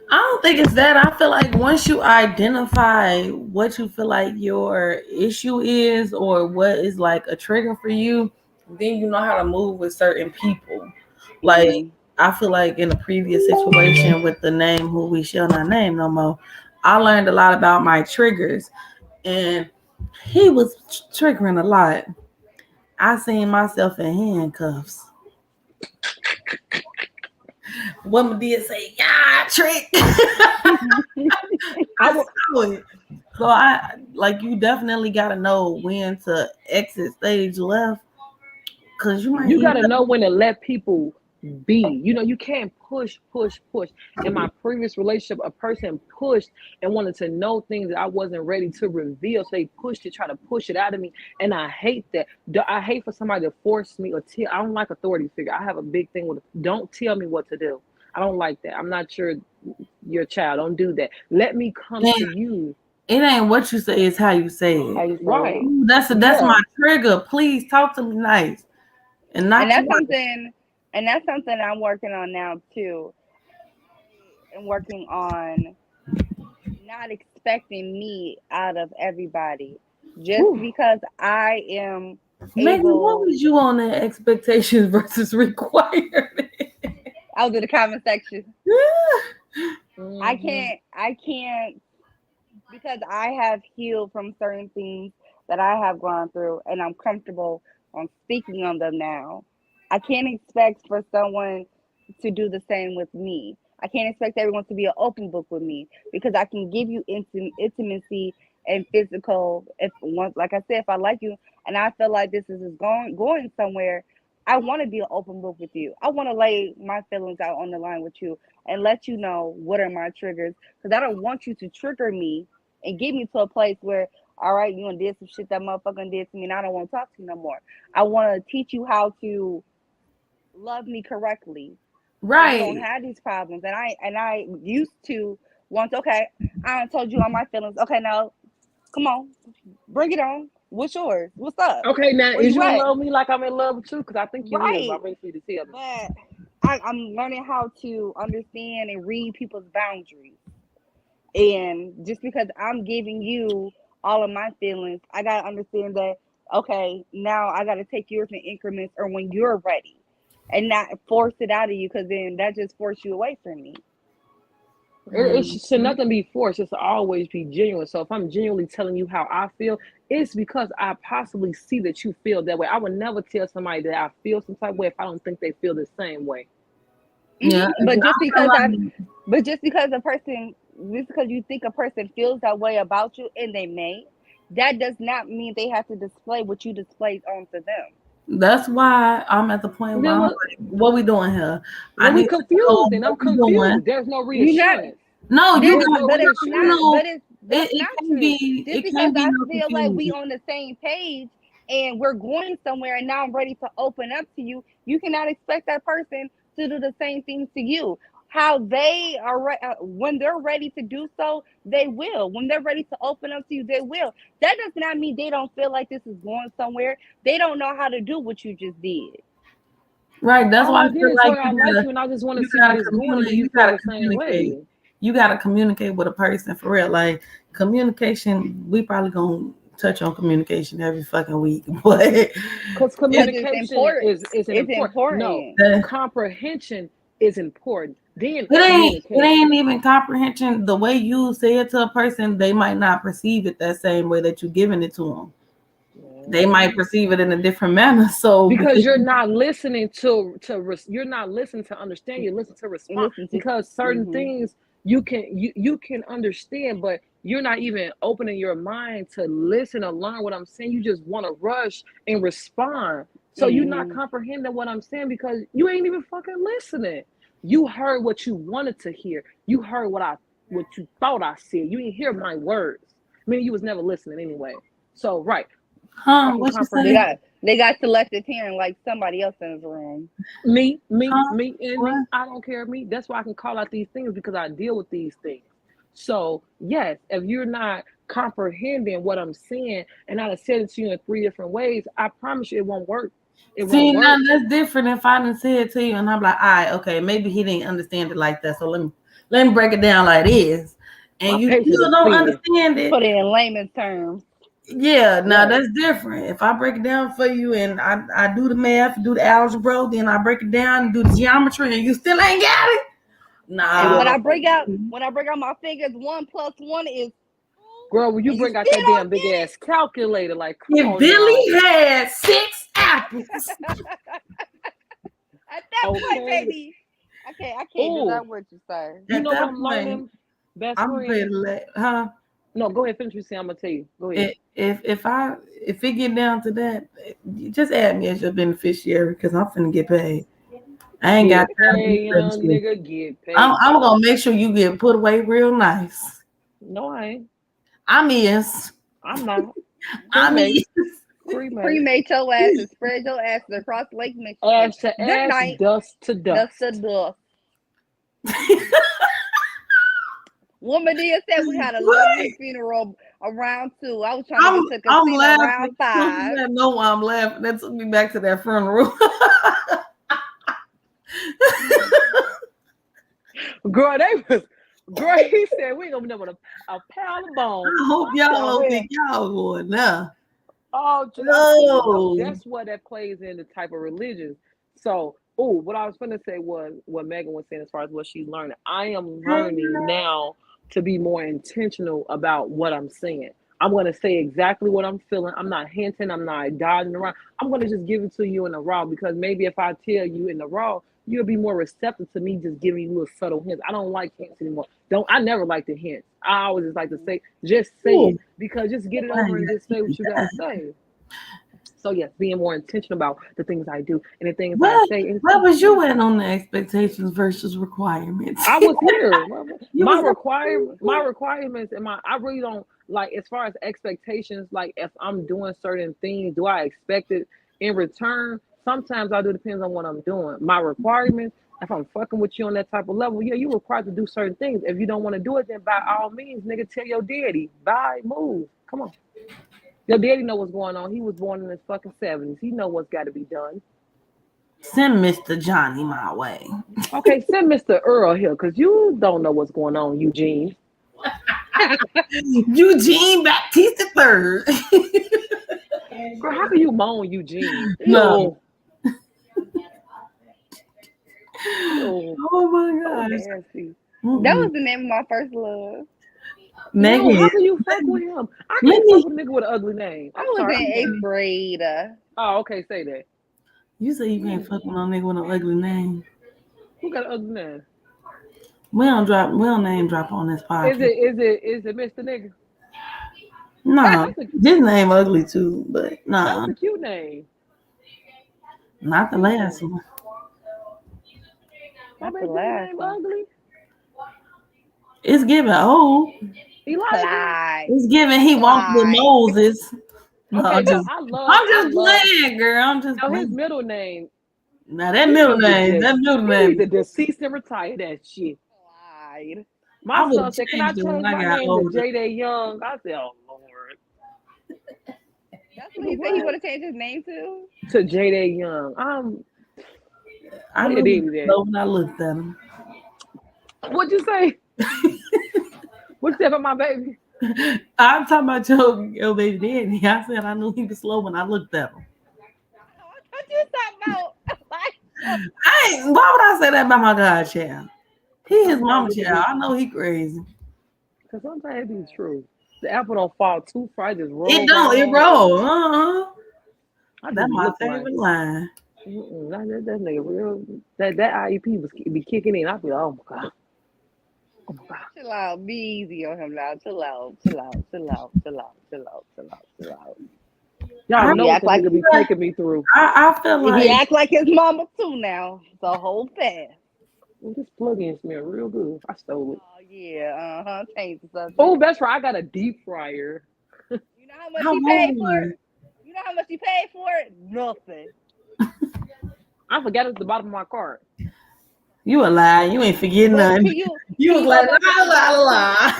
I don't think it's that. I feel like once you identify what you feel like your issue is or what is like a trigger for you, then you know how to move with certain people. Like Mm-hmm. I feel like in a previous situation with the name who we shall not name no more, I learned a lot about my triggers and he was triggering a lot. I seen myself in handcuffs. What Medea say, yeah, trick. I I will. saw it. So I like you definitely gotta know when to exit stage left because you might You got end to up. know when to let people be. You can't push, push, push. In my previous relationship, a person pushed and wanted to know things that I wasn't ready to reveal. So they pushed to try to push it out of me. And I hate that. I hate for somebody to force me or tell. I don't like authority figure. I have a big thing with don't tell me what to do. I don't like that. I'm not your child. Don't do that. Let me come And to you. It ain't what you say, it's how you say How it. you say Right. it. Ooh, that's Yeah. my trigger. Please talk to me nice. And not And that's too something I'm working on now too. I am working on not expecting me out of everybody. Just Whew. because I am Megan, what able, was you on that expectations versus requirement? I was in the comment section. I Mhm. can't because I have healed from certain things that I have gone through and I'm comfortable on speaking on them now. I can't expect for someone to do the same with me. I can't expect everyone to be an open book with me because I can give you intimacy and physical. If once, like I said, if I like you and I feel like this is going somewhere, I want to be an open book with you. I want to lay my feelings out on the line with you and let you know what are my triggers because I don't want you to trigger me and get me to a place where, all right, you done did some shit that motherfucker did to me and I don't want to talk to you no more. I want to teach you how to love me correctly so we don't Right. have these problems. And I used to once, okay, I done told you all my feelings. Okay, now come on, bring it on. What's yours? What's up? Okay, now Where is you you in at? love with me like I'm in love with you? Because I think you is, but Right. I'm ready for you to tell me. But I'm learning how to understand and read people's boundaries. And just because I'm giving you all of my feelings, I gotta understand that okay, now I gotta take yours in increments or when you're ready. And not force it out of you because then that just force you away from me. It Mhm. should nothing be forced. It's always be genuine. So if I'm genuinely telling you how I feel, it's because I possibly see that you feel that way. I would never tell somebody that I feel some type of way if I don't think they feel the same way. Yeah, But I feel like just because just because you think a person feels that way about you, and they may, that does not mean they have to display what you displayed onto them. that's why I'm at the point where Then I'm what? like, what we doing here? I Well, we need to know confused, and what I'm we doing. confused. There's no You not reassurance. No, you There's no but it's not reassurance. know but it's it, that's it not can't true. be Just it because can't be I no feel like we confusion. on the same page and we're going somewhere and now I'm ready to open up to you, you cannot expect that person to do the same thing to you. How they are when they're ready to do so, they will. When they're ready to open up to you, they will. That does not mean they don't feel like this is going somewhere. They don't know how to do what you just did. Right. That's All why I I did feel is like say I like you, and I just want to you see where gotta this going. And do communicate. you You feel gotta the same communicate. way? You gotta communicate with a person for real. Like communication, we probably gonna touch on communication every fucking week, but Because Because it, it's communication important. isn't It's important. No, important. it comprehension is important. Then ain't communication. even comprehension. The way you say it to a person, they might not perceive it that same way that you're giving it to them. They might Mhm. perceive it in a different manner. So Because because you're not listening you're not listening to understand. You listen to respond Listen to because certain hmm things you can understand, but you're not even opening your mind to listen or learn what I'm saying. You just want to rush and respond. So you're not hmm comprehending what I'm saying because you ain't even fucking listening. You heard what you wanted to hear. You heard what you thought I said. You didn't hear my words. I mean, you was never listening anyway. So right, I can what you say? comprehend. they got selective hearing like somebody else in the room. Huh? And me. What? I don't care me. That's why I can call out these things because I deal with these things. So yes, if you're not comprehending what I'm saying, and I said it to you in 3 different ways, I promise you it won't work. It won't See, now work. that's different. If I didn't say it to you, and I'm like, all right, okay, maybe he didn't understand it like that. So let me break it down like this, My and you patience still is don't thin. understand it. Put it in layman's terms. Yeah, now Right. that's different. If I break it down for you, and I do the math, do the algebra, then I break it down and do the geometry, and you still ain't got it. It And Nah, won't. when I break out my fingers, 1 plus 1 is 2, Girl, when you and you bring still out that damn don't big ass calculator, like, come if on now. Billy had 6 apples, get it. At that point, Okay. baby, I can't do Oh, that with you, sir. you at know what that I'm point, learning, best I'm ready friend? to let, huh? No, go ahead, finish what you're saying. I'm gonna tell you. Go ahead. If it get down to that, you just add me as your beneficiary because I'm finna get paid. I ain't got Get time to paid, do young shit. nigga. Get I'm, paid. I'm gonna make sure you get put away real nice. No, I ain't. I'm is. I'm not. I'm Cremate. is. Cremate. Cremate your ass and spread your asses across Lake Michigan. Ash to Good ash, night. dust to Dust to dust. dust. Woman did say we had a lovely funeral around 2. I was trying to get to I'm casino laughing. around 5. I know why I'm laughing. That took me back to that funeral. Girl, he said we ain't gonna be there with a pile of bones. I hope y'all don't man. think y'all going now. Oh, No. that's what that plays in the type of religion. So, what I was going to say was what Megan was saying as far as what she's learning. I am learning now to be more intentional about what I'm saying. I'm going to say exactly what I'm feeling. I'm not hinting. I'm not dodging around. I'm going to just give it to you in the raw, because maybe if I tell you in the raw, you'll be more receptive to me just giving you little subtle hints. I don't like hints anymore. I never like the hints. I always just like to say it, because just get it over and just say what you got to say. So yes, being more intentional about the things I do and the things I say. Where was you at on the expectations versus requirements? I was here. my requirements and I really don't like, as far as expectations, like if I'm doing certain things, do I expect it in return? Sometimes I do, depends on what I'm doing. My requirements, if I'm fucking with you on that type of level, yeah, you're required to do certain things. If you don't want to do it, then by all means, nigga, tell your daddy, bye, move. Come on. Your daddy know what's going on. He was born in the fucking 70s. He know what's got to be done. Send Mr. Johnny my way. Okay, send Mr. Earl here, because you don't know what's going on, Eugene. Eugene Baptiste III. Girl, how can you moan Eugene? No. Oh my gosh. That was the name of my first love. Megan. No, how can you fuck with him? I can't fuck with a nigga with an ugly name. I was in 8th grade. Oh, okay, say that. You say you can't fuck with no nigga with an ugly name. Who got an ugly name? We don't name drop on this podcast. Is it Mr. Nigga? No, his name ugly too, but nah. That's a cute name. Not the last one. Not the last name one. Ugly? It's giving old. Elijah. It's giving he walked with Moses. No, okay, I'm just playing, girl. I'm just playing. His middle name. Now that middle name. The deceased and retired that shit. My son said, "Can I change my name to J.D. Young?" I said, "Oh Lord." That's what he said he would have changed his name to? To J.D. Young. I knew when I looked at him. What'd you say? What'd you say about my baby? I'm talking about your baby daddy. I said I knew he was slow when I looked at him. What you talking about? Why would I say that about my godchild? He his mama child. I know he crazy. Because sometimes it's true. The apple don't fall too far. It just rolls. It don't. It roll. That's my favorite line. That nigga real. That IEP be kicking in. I be like, oh my god. Oh my god. Chill out. Be easy on him now. Chill out. Y'all know what the nigga be taking me through. I feel like he act like his mama too now. So hold fast. This plug-in smell real good. I stole it. Oh yeah, Change the subject. Oh, that's right. I got a deep fryer. You know how much he paid for it? You know how much he paid for it? Nothing. I forgot it at the bottom of my cart. You a lie. You ain't forgetting nothing. You was like la.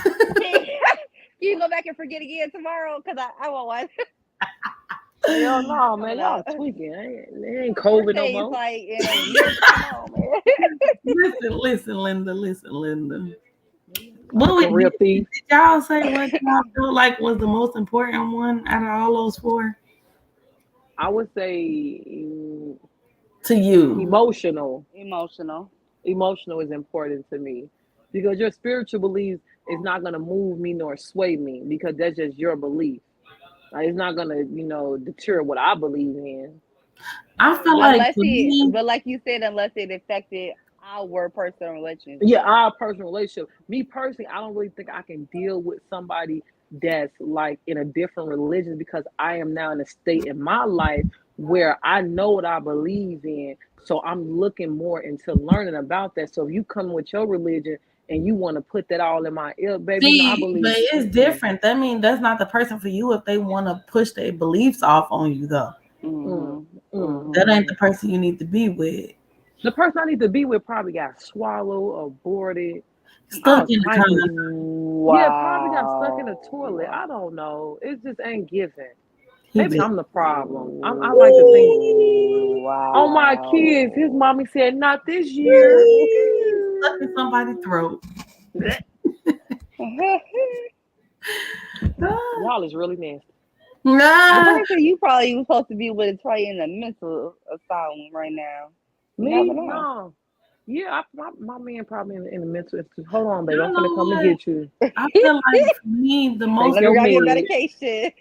You go back and forget again tomorrow? Because I won't watch. Hell no, man. Y'all tweaking. It ain't COVID no more. Like, Listen, Linda. What real thief. Did y'all say what y'all feel like was the most important one out of all those 4? I would say to you. Emotional is important to me, because your spiritual beliefs is not going to move me nor sway me, because that's just your belief. It's not going to, deter what I believe in. I feel like, but like you said, unless it affected our personal relationship. Yeah, our personal relationship. Me personally, I don't really think I can deal with somebody that's like in a different religion, because I am now in a state in my life where I know what I believe in. So I'm looking more into learning about that. So if you come with your religion and you want to put that all in my ear, baby, I believe. But it's different. That means that's not the person for you if they want to push their beliefs off on you, though. That ain't the person you need to be with. The person I need to be with probably got swallowed, aborted, Stuck in the Kind of. condom. Yeah, probably got stuck in the toilet. I don't know. It just ain't giving. He Maybe been I'm the problem. I like to think Wow. on my kids. His mommy said, "Not this year." stuck in somebody's throat. Y'all is really nasty. Nah. Somebody said you probably was supposed to be with Trey in a mental asylum right now. You Me? never know. No. Yeah, my man probably in the mental institute. Hold on, baby. You I'm know gonna come and what? get you. I feel like for me, the most Let me your grab your meds. medication.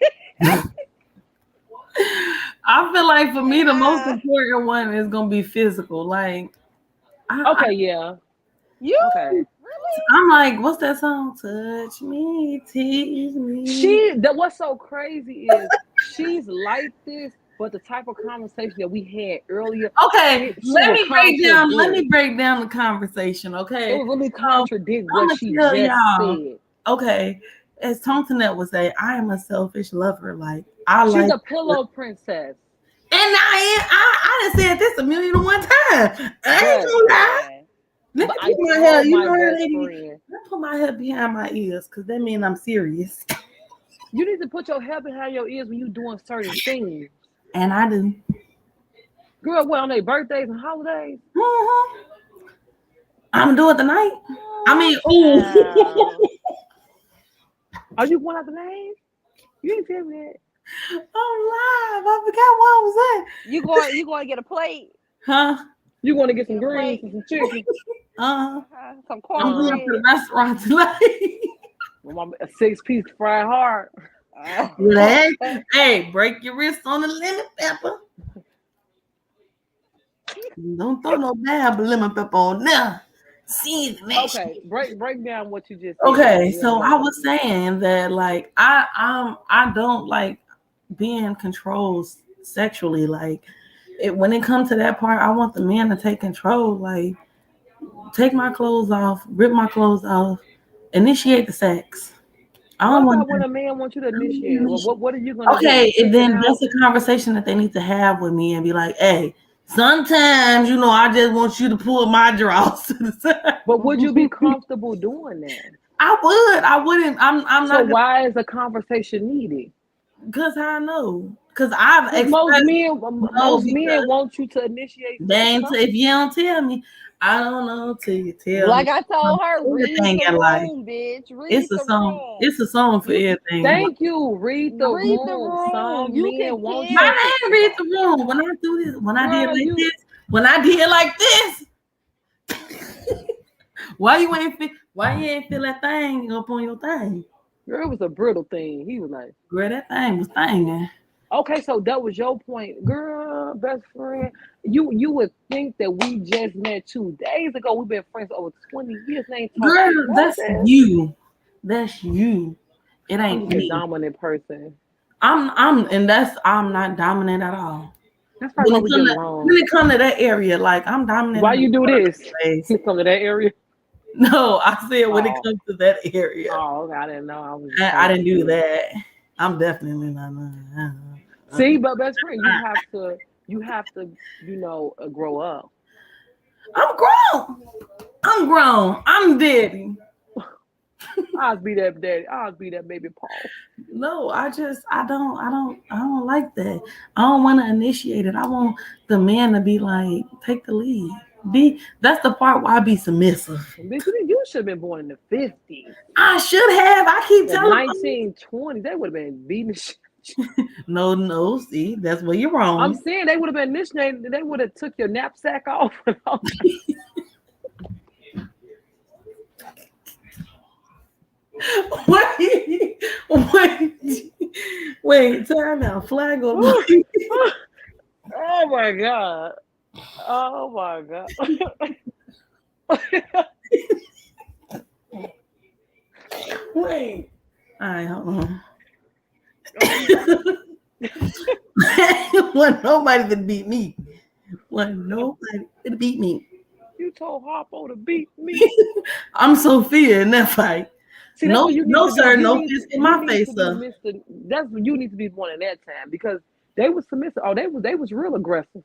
I feel like for me, the most important one is gonna be physical. Like, Okay, yeah. You Okay. really? I'm like, what's that song? Touch me, tease me. What's so crazy is she's like this, but the type of conversation that we had earlier, Okay, it let would me break down. Let me contradict. break down the conversation. It Okay, would really contradict I'ma what she tell just y'all. said. Okay, as Tontonette would say, I am a selfish lover. Like I She's like, a pillow princess. and I done said this 1,000,001 times. I ain't But gonna lie. Yeah. Let but me I put my hair. told You my know how best they be. friend, Let me put my hair behind my ears, cause that means I'm serious. you need to put your hair behind your ears when you doing certain things. And I do. Girl, what on their birthdays and holidays? Mm-hmm. I'm gonna do it tonight. I mean, ooh. Wow. Are you going out the name? You didn't tell me that. I'm live. I forgot what I was at. You going to get a plate? Huh? You want to get some Get a greens plate? and some chicken? Some I'm going to the cornbread? restaurant tonight. A 6-piece fried hard. Relax. Hey, break your wrist on the lemon pepper. Don't throw no bad lemon pepper on there. Season that shit. Okay, break down what you just said. Okay, so I was saying that like I don't like being controlled sexually. Like when it comes to that part, I want the man to take control. Like take my clothes off, rip my clothes off, initiate the sex. I don't What want about when a man wants you to initiate? Well, what are you gonna okay, do? and then that's a conversation that they need to have with me and be like, hey, sometimes I just want you to pull my drawers to the side. But would you be comfortable doing that? I would. I wouldn't. I'm So not. why is a conversation needed? Because I know. Because I've Most expressed. men Because want you to initiate if you don't tell me, I don't know till you tell Like me. I told her, read Everything the in life. room, bitch. Read It's a the song. room. It's a song for everything. Thank you. Read the Read the room. room. Some You men can want tell. you I to ain't read the room. When I do this, when I did like this, when I did like this. Why you ain't feel that thing up on your thing? Girl, it was a brittle thing. He was like, Girl, that thing was thinging. okay, so that was your point. Girl, best friend. You would think that we just met 2 days ago. We've been friends over 20 years. They ain't talking Girl, like that's that. you. That's you. It I'm ain't just a me. dominant person. I'm not dominant at all. That's probably why we get When along. it come to that area, like I'm dominant. Why you do this? Ways. You come to that area? No, I said when it comes to that area. Oh, I didn't know. I didn't do that. I'm definitely not. See, but best friend, you have to, grow up. I'm grown. I'm daddy. I'll be that daddy. I'll be that baby Paul. No, I don't like that. I don't want to initiate it. I want the man to be like, take the lead. That's the part where I be submissive. Bitch, you should have been born in the 50s. I should have. I keep telling 1920s, they would have been beating the shit. No, see, that's where you're wrong. I'm saying they would have been initiated. They would have took your knapsack off. Wait, time out. Flag on. Oh my god. Oh my god. Wait. All right, hold on. Wasn't nobody to beat me. Wasn't nobody to beat me. You told Harpo to beat me. I'm Sophia in that fight. See, no, sir, no fist in my face, sir. That's what you need to be one in that time because they was submissive. Oh, they was real aggressive.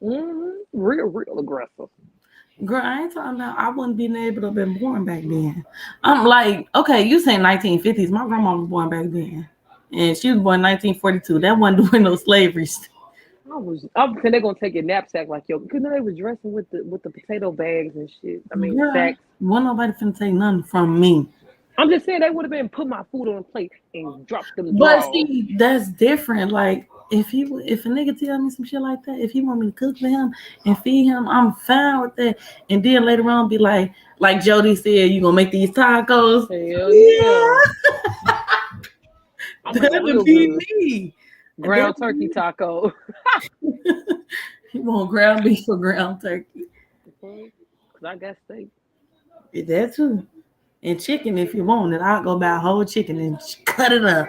Real aggressive. Girl, I ain't talking about I wouldn't been able to have been born back then. I'm like, okay, you say 1950s. My grandma was born back then. And she was born 1942. That wasn't doing no slavery stuff. I'm thinking they're gonna take your knapsack like yo, because they was dressing with the potato bags and shit. I mean Girl, sacks. wasn't nobody finna take nothing from me. I'm just saying they would have been put my food on a plate and dropped them But draws. see, that's different. Like if a nigga tell me some shit like that, if he want me to cook for him and feed him, I'm fine with that. And then later on be like Jody said, you gonna make these tacos? Hell yeah. Yeah, I make them that'll real be good. me. Ground turkey taco. He want ground beef or ground turkey. Cause I got steak. That too. And chicken if you want it. I'll go buy a whole chicken and cut it up.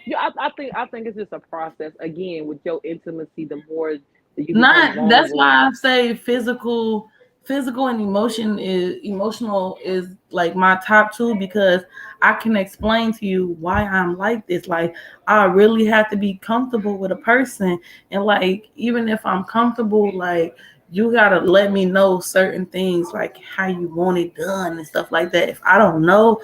Yeah, I think it's just a process. Again, with your intimacy, the more that you become Not that's vulnerable. why I say physical and emotional is like my top two because I can explain to you why I'm like this. Like I really have to be comfortable with a person and like even if I'm comfortable, like you gotta let me know certain things like how you want it done and stuff like that. If I don't know,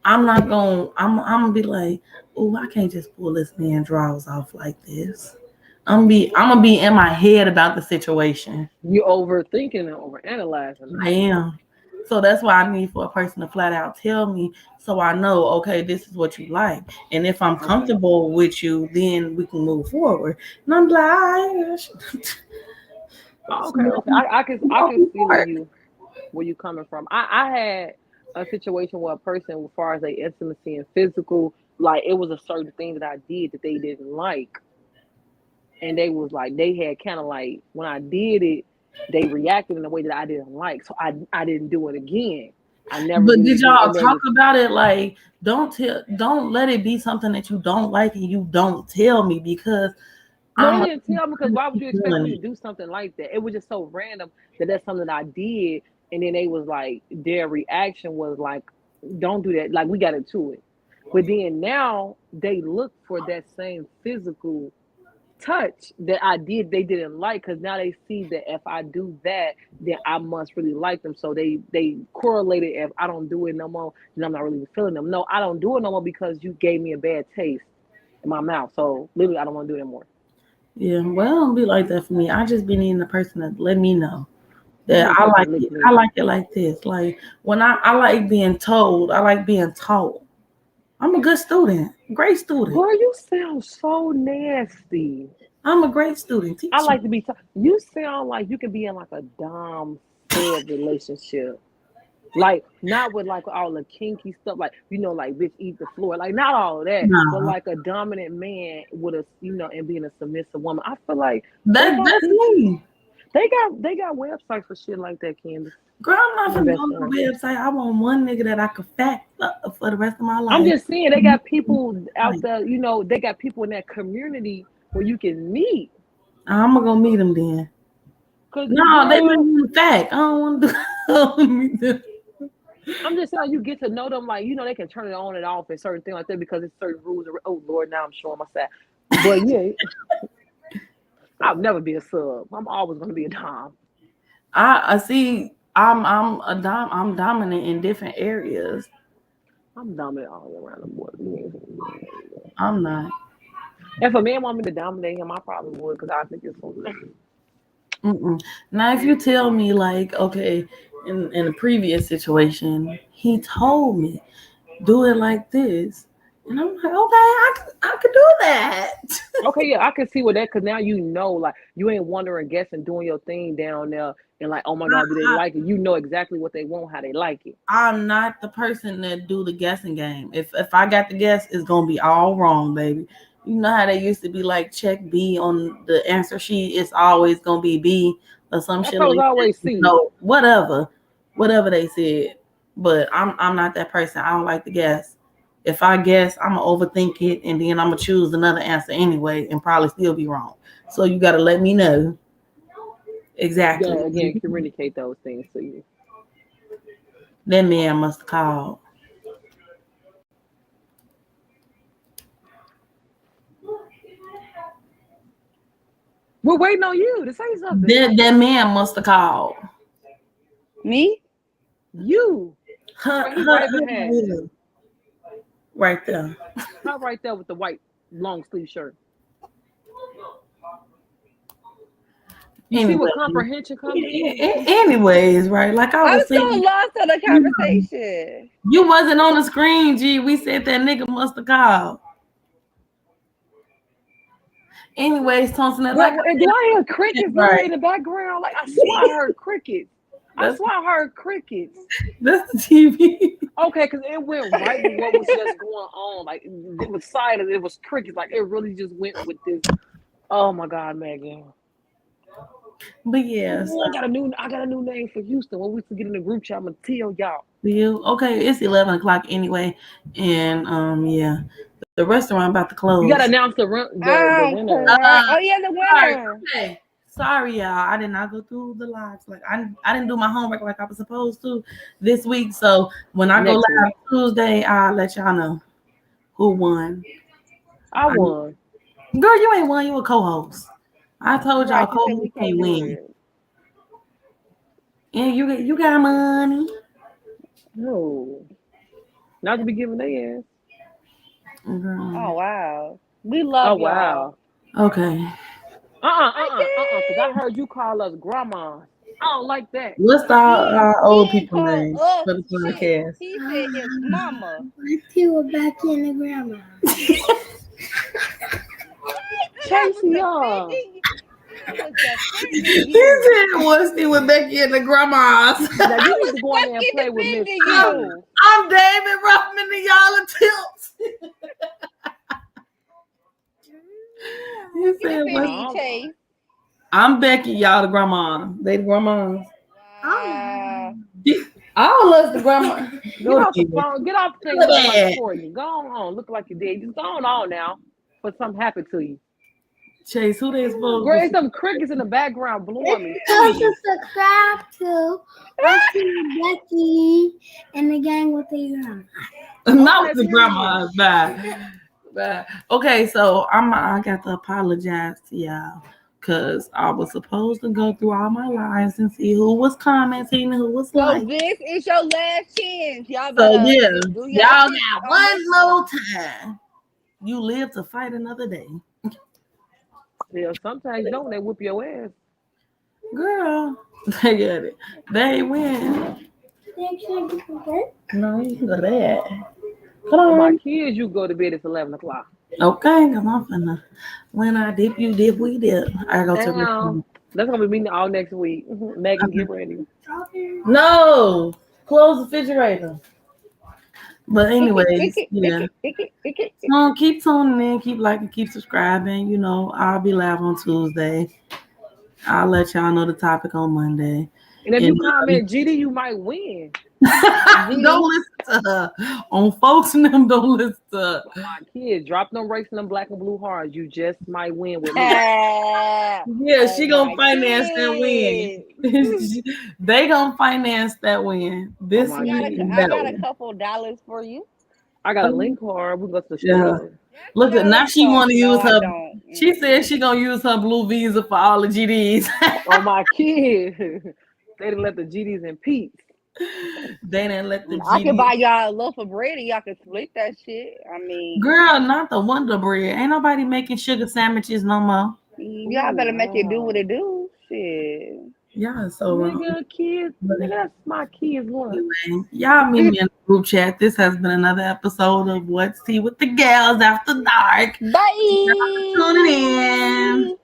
I'm gonna be like, oh, I can't just pull this man drawers off like this. I'm gonna be in my head about the situation. You overthinking and overanalyzing I it. am. So that's why I need for a person to flat out tell me so I know, okay, this is what you like. And if I'm Okay. comfortable with you, then we can move forward. And I'm like, all right. Oh, okay, okay. So, I can see part. where you coming from. I had a situation where a person, as far as their intimacy and physical, like it was a certain thing that I did that they didn't like, and they was like they had kind of like when I did it, they reacted in a way that I didn't like, so I didn't do it again. I never But did it did again, y'all and they talk was about it? Like, don't let it be something that you don't like and you don't tell me because no, they I'm didn't tell me because why would you expect doing me to it. do something like that? It was just so random that that's something that I did, and then they was like their reaction was like, "Don't do that." Like we got into it, but then now they look for that same physical touch that I did they didn't like because now they see that if I do that, then I must really like them. So they correlated if I don't do it no more, then I'm not really feeling them. No, I don't do it no more because you gave me a bad taste in my mouth. So literally I don't want to do it anymore. Yeah, well, it don't be like that for me. I just be needing a person to let me know I that need a I person like to lick it. me. I like it like this. Like when I like being told. I like being taught. I'm a good student, great student. Girl, you sound so nasty. I'm a great student. I Teach me. like to be you sound like you can be in like a dom sub relationship. Like not with like all the kinky stuff, like like bitch eat the floor, like not all of that, but Nah, like a dominant man with a and being a submissive woman. I feel like they got that's people, me. they got websites for shit like that, Candace. Girl, I'm not My finna go best on friend. no website. I want one nigga that I could fact for the rest of my I'm life. just saying they got people out Like, there, they got people in that community where you can meet. I'm gonna go meet him then. Cause No, they might girl, want fact. I don't want to do. I don't wanna meet them. I'm just saying like, you get to know them, like they can turn it on and off and certain things like that because it's certain rules. Oh Lord, now I'm showing my side. But yeah, I'll never be a sub. I'm always gonna be a dom. I see. I'm dominant in different areas. I'm dominant all around the board. I'm not. If a man want me to dominate him, I probably would because I think it's so. Mm-mm. Now, if you tell me like, okay, in a previous situation, he told me do it like this, and I'm like, okay, I could do that. Okay, yeah, I can see what that because now like you ain't wondering, guessing, doing your thing down there, and like, oh my God, do they like it? You know exactly what they want, how they like it. I'm not the person that do the guessing game. If I got the guess, it's gonna be all wrong, baby. You know how they used to be like check B on the answer sheet. It's always gonna be B or some That's shit what I was like that. always see. No, whatever they said. But I'm not that person. I don't like to guess. If I guess, I'm gonna overthink it and then I'm gonna choose another answer anyway and probably still be wrong. So you gotta let me know exactly. Yeah, again, communicate those things to you. That man must have called. We're waiting on you to say something. That man must have called. Me? You. Her, He her, right behind you. right there. Her right there with the white long sleeve shirt. You see what comprehension comes in? Anyways, right? Like I I'm was so saying, lost on the conversation. you wasn't on the screen, G. We said that nigga must have called. Anyways, Thompson, like Do I hear crickets right in the background? Like, I swear I heard crickets. I swear I heard crickets. That's the TV. Okay, because it went right with what was just going on. Like, it was silent. It was crickets. Like, it really just went with this. Oh my God, Megan. But yes, I got a new name for Houston. When we get in the group chat, I'm gonna tell y'all. you okay? It's 11 o'clock anyway, and yeah, the restaurant about to close. You gotta announce the winner. Oh yeah, the winner. Sorry, y'all. I did not go through the lives. Like I didn't do my homework like I was supposed to this week. So when I go live Tuesday, I'll let y'all know who won. I won. Girl, you ain't won. You a co-host. I told y'all co-host can't win. And you got money. No. Not to be giving their ass. Oh wow. We love y'all. Okay. Because I heard you call us grandma. I don't like that. What's our old people name for the podcast? He said his mama. You were back in the grandma. Chase y'all. He said once he was back in the grandma's. Now you need to go in there and play with Miss you. I'm David Ruffman and y'all are Tips. He said, I'm Becky, y'all the grandma. They the grandmas. All us the grandma. Get off the phone. Get off the thing. Look like Courtney. Go on. Look like you did. Just go on now. But something happened to you. Chase, who they supposed to? There's some crickets in the background blowing me. Subscribe to Becky and the gang with the grandma. Not with the grandmas. Bye. Okay, so I got to apologize to y'all because I was supposed to go through all my lives and see who was commenting and who was like. So this is your last chance. Y'all better y'all got one more time. You live to fight another day. Yeah, sometimes you don't. They whoop your ass. Girl, they get it. They win. No, you can go there. Come on. My kids, you go to bed at 11 o'clock. Okay, because I'm finna. When I dip, you dip, we dip. I go to that's gonna be me all next week. Megan, get ready. No, close the refrigerator. But anyways, yeah. So keep tuning in, keep liking, keep subscribing. You know, I'll be live on Tuesday. I'll let y'all know the topic on Monday. And if you comment GD, you might win. Don't listen to her. On folks and them, don't listen to her. My kids, drop them race and them black and blue hearts. You just might win with me. Yeah, she gonna finance that win. They gonna finance that win. This I got a couple dollars for you. I got a link card. We go to the store. Look at now. She want to use her. She said she gonna use her blue visa for all the GDs. Oh my kids. They didn't let the GDs in peace. They didn't let the GDs. I can buy y'all a loaf of bread and y'all can split that shit. I mean, girl, not the Wonder Bread. Ain't nobody making sugar sandwiches no more. Y'all better make it do what it do. Shit. Y'all so wrong. Kids, that's my kids. Anyway, y'all meet me in the group chat. This has been another episode of What's Tea with the Gals After Dark. Bye. Tuning in.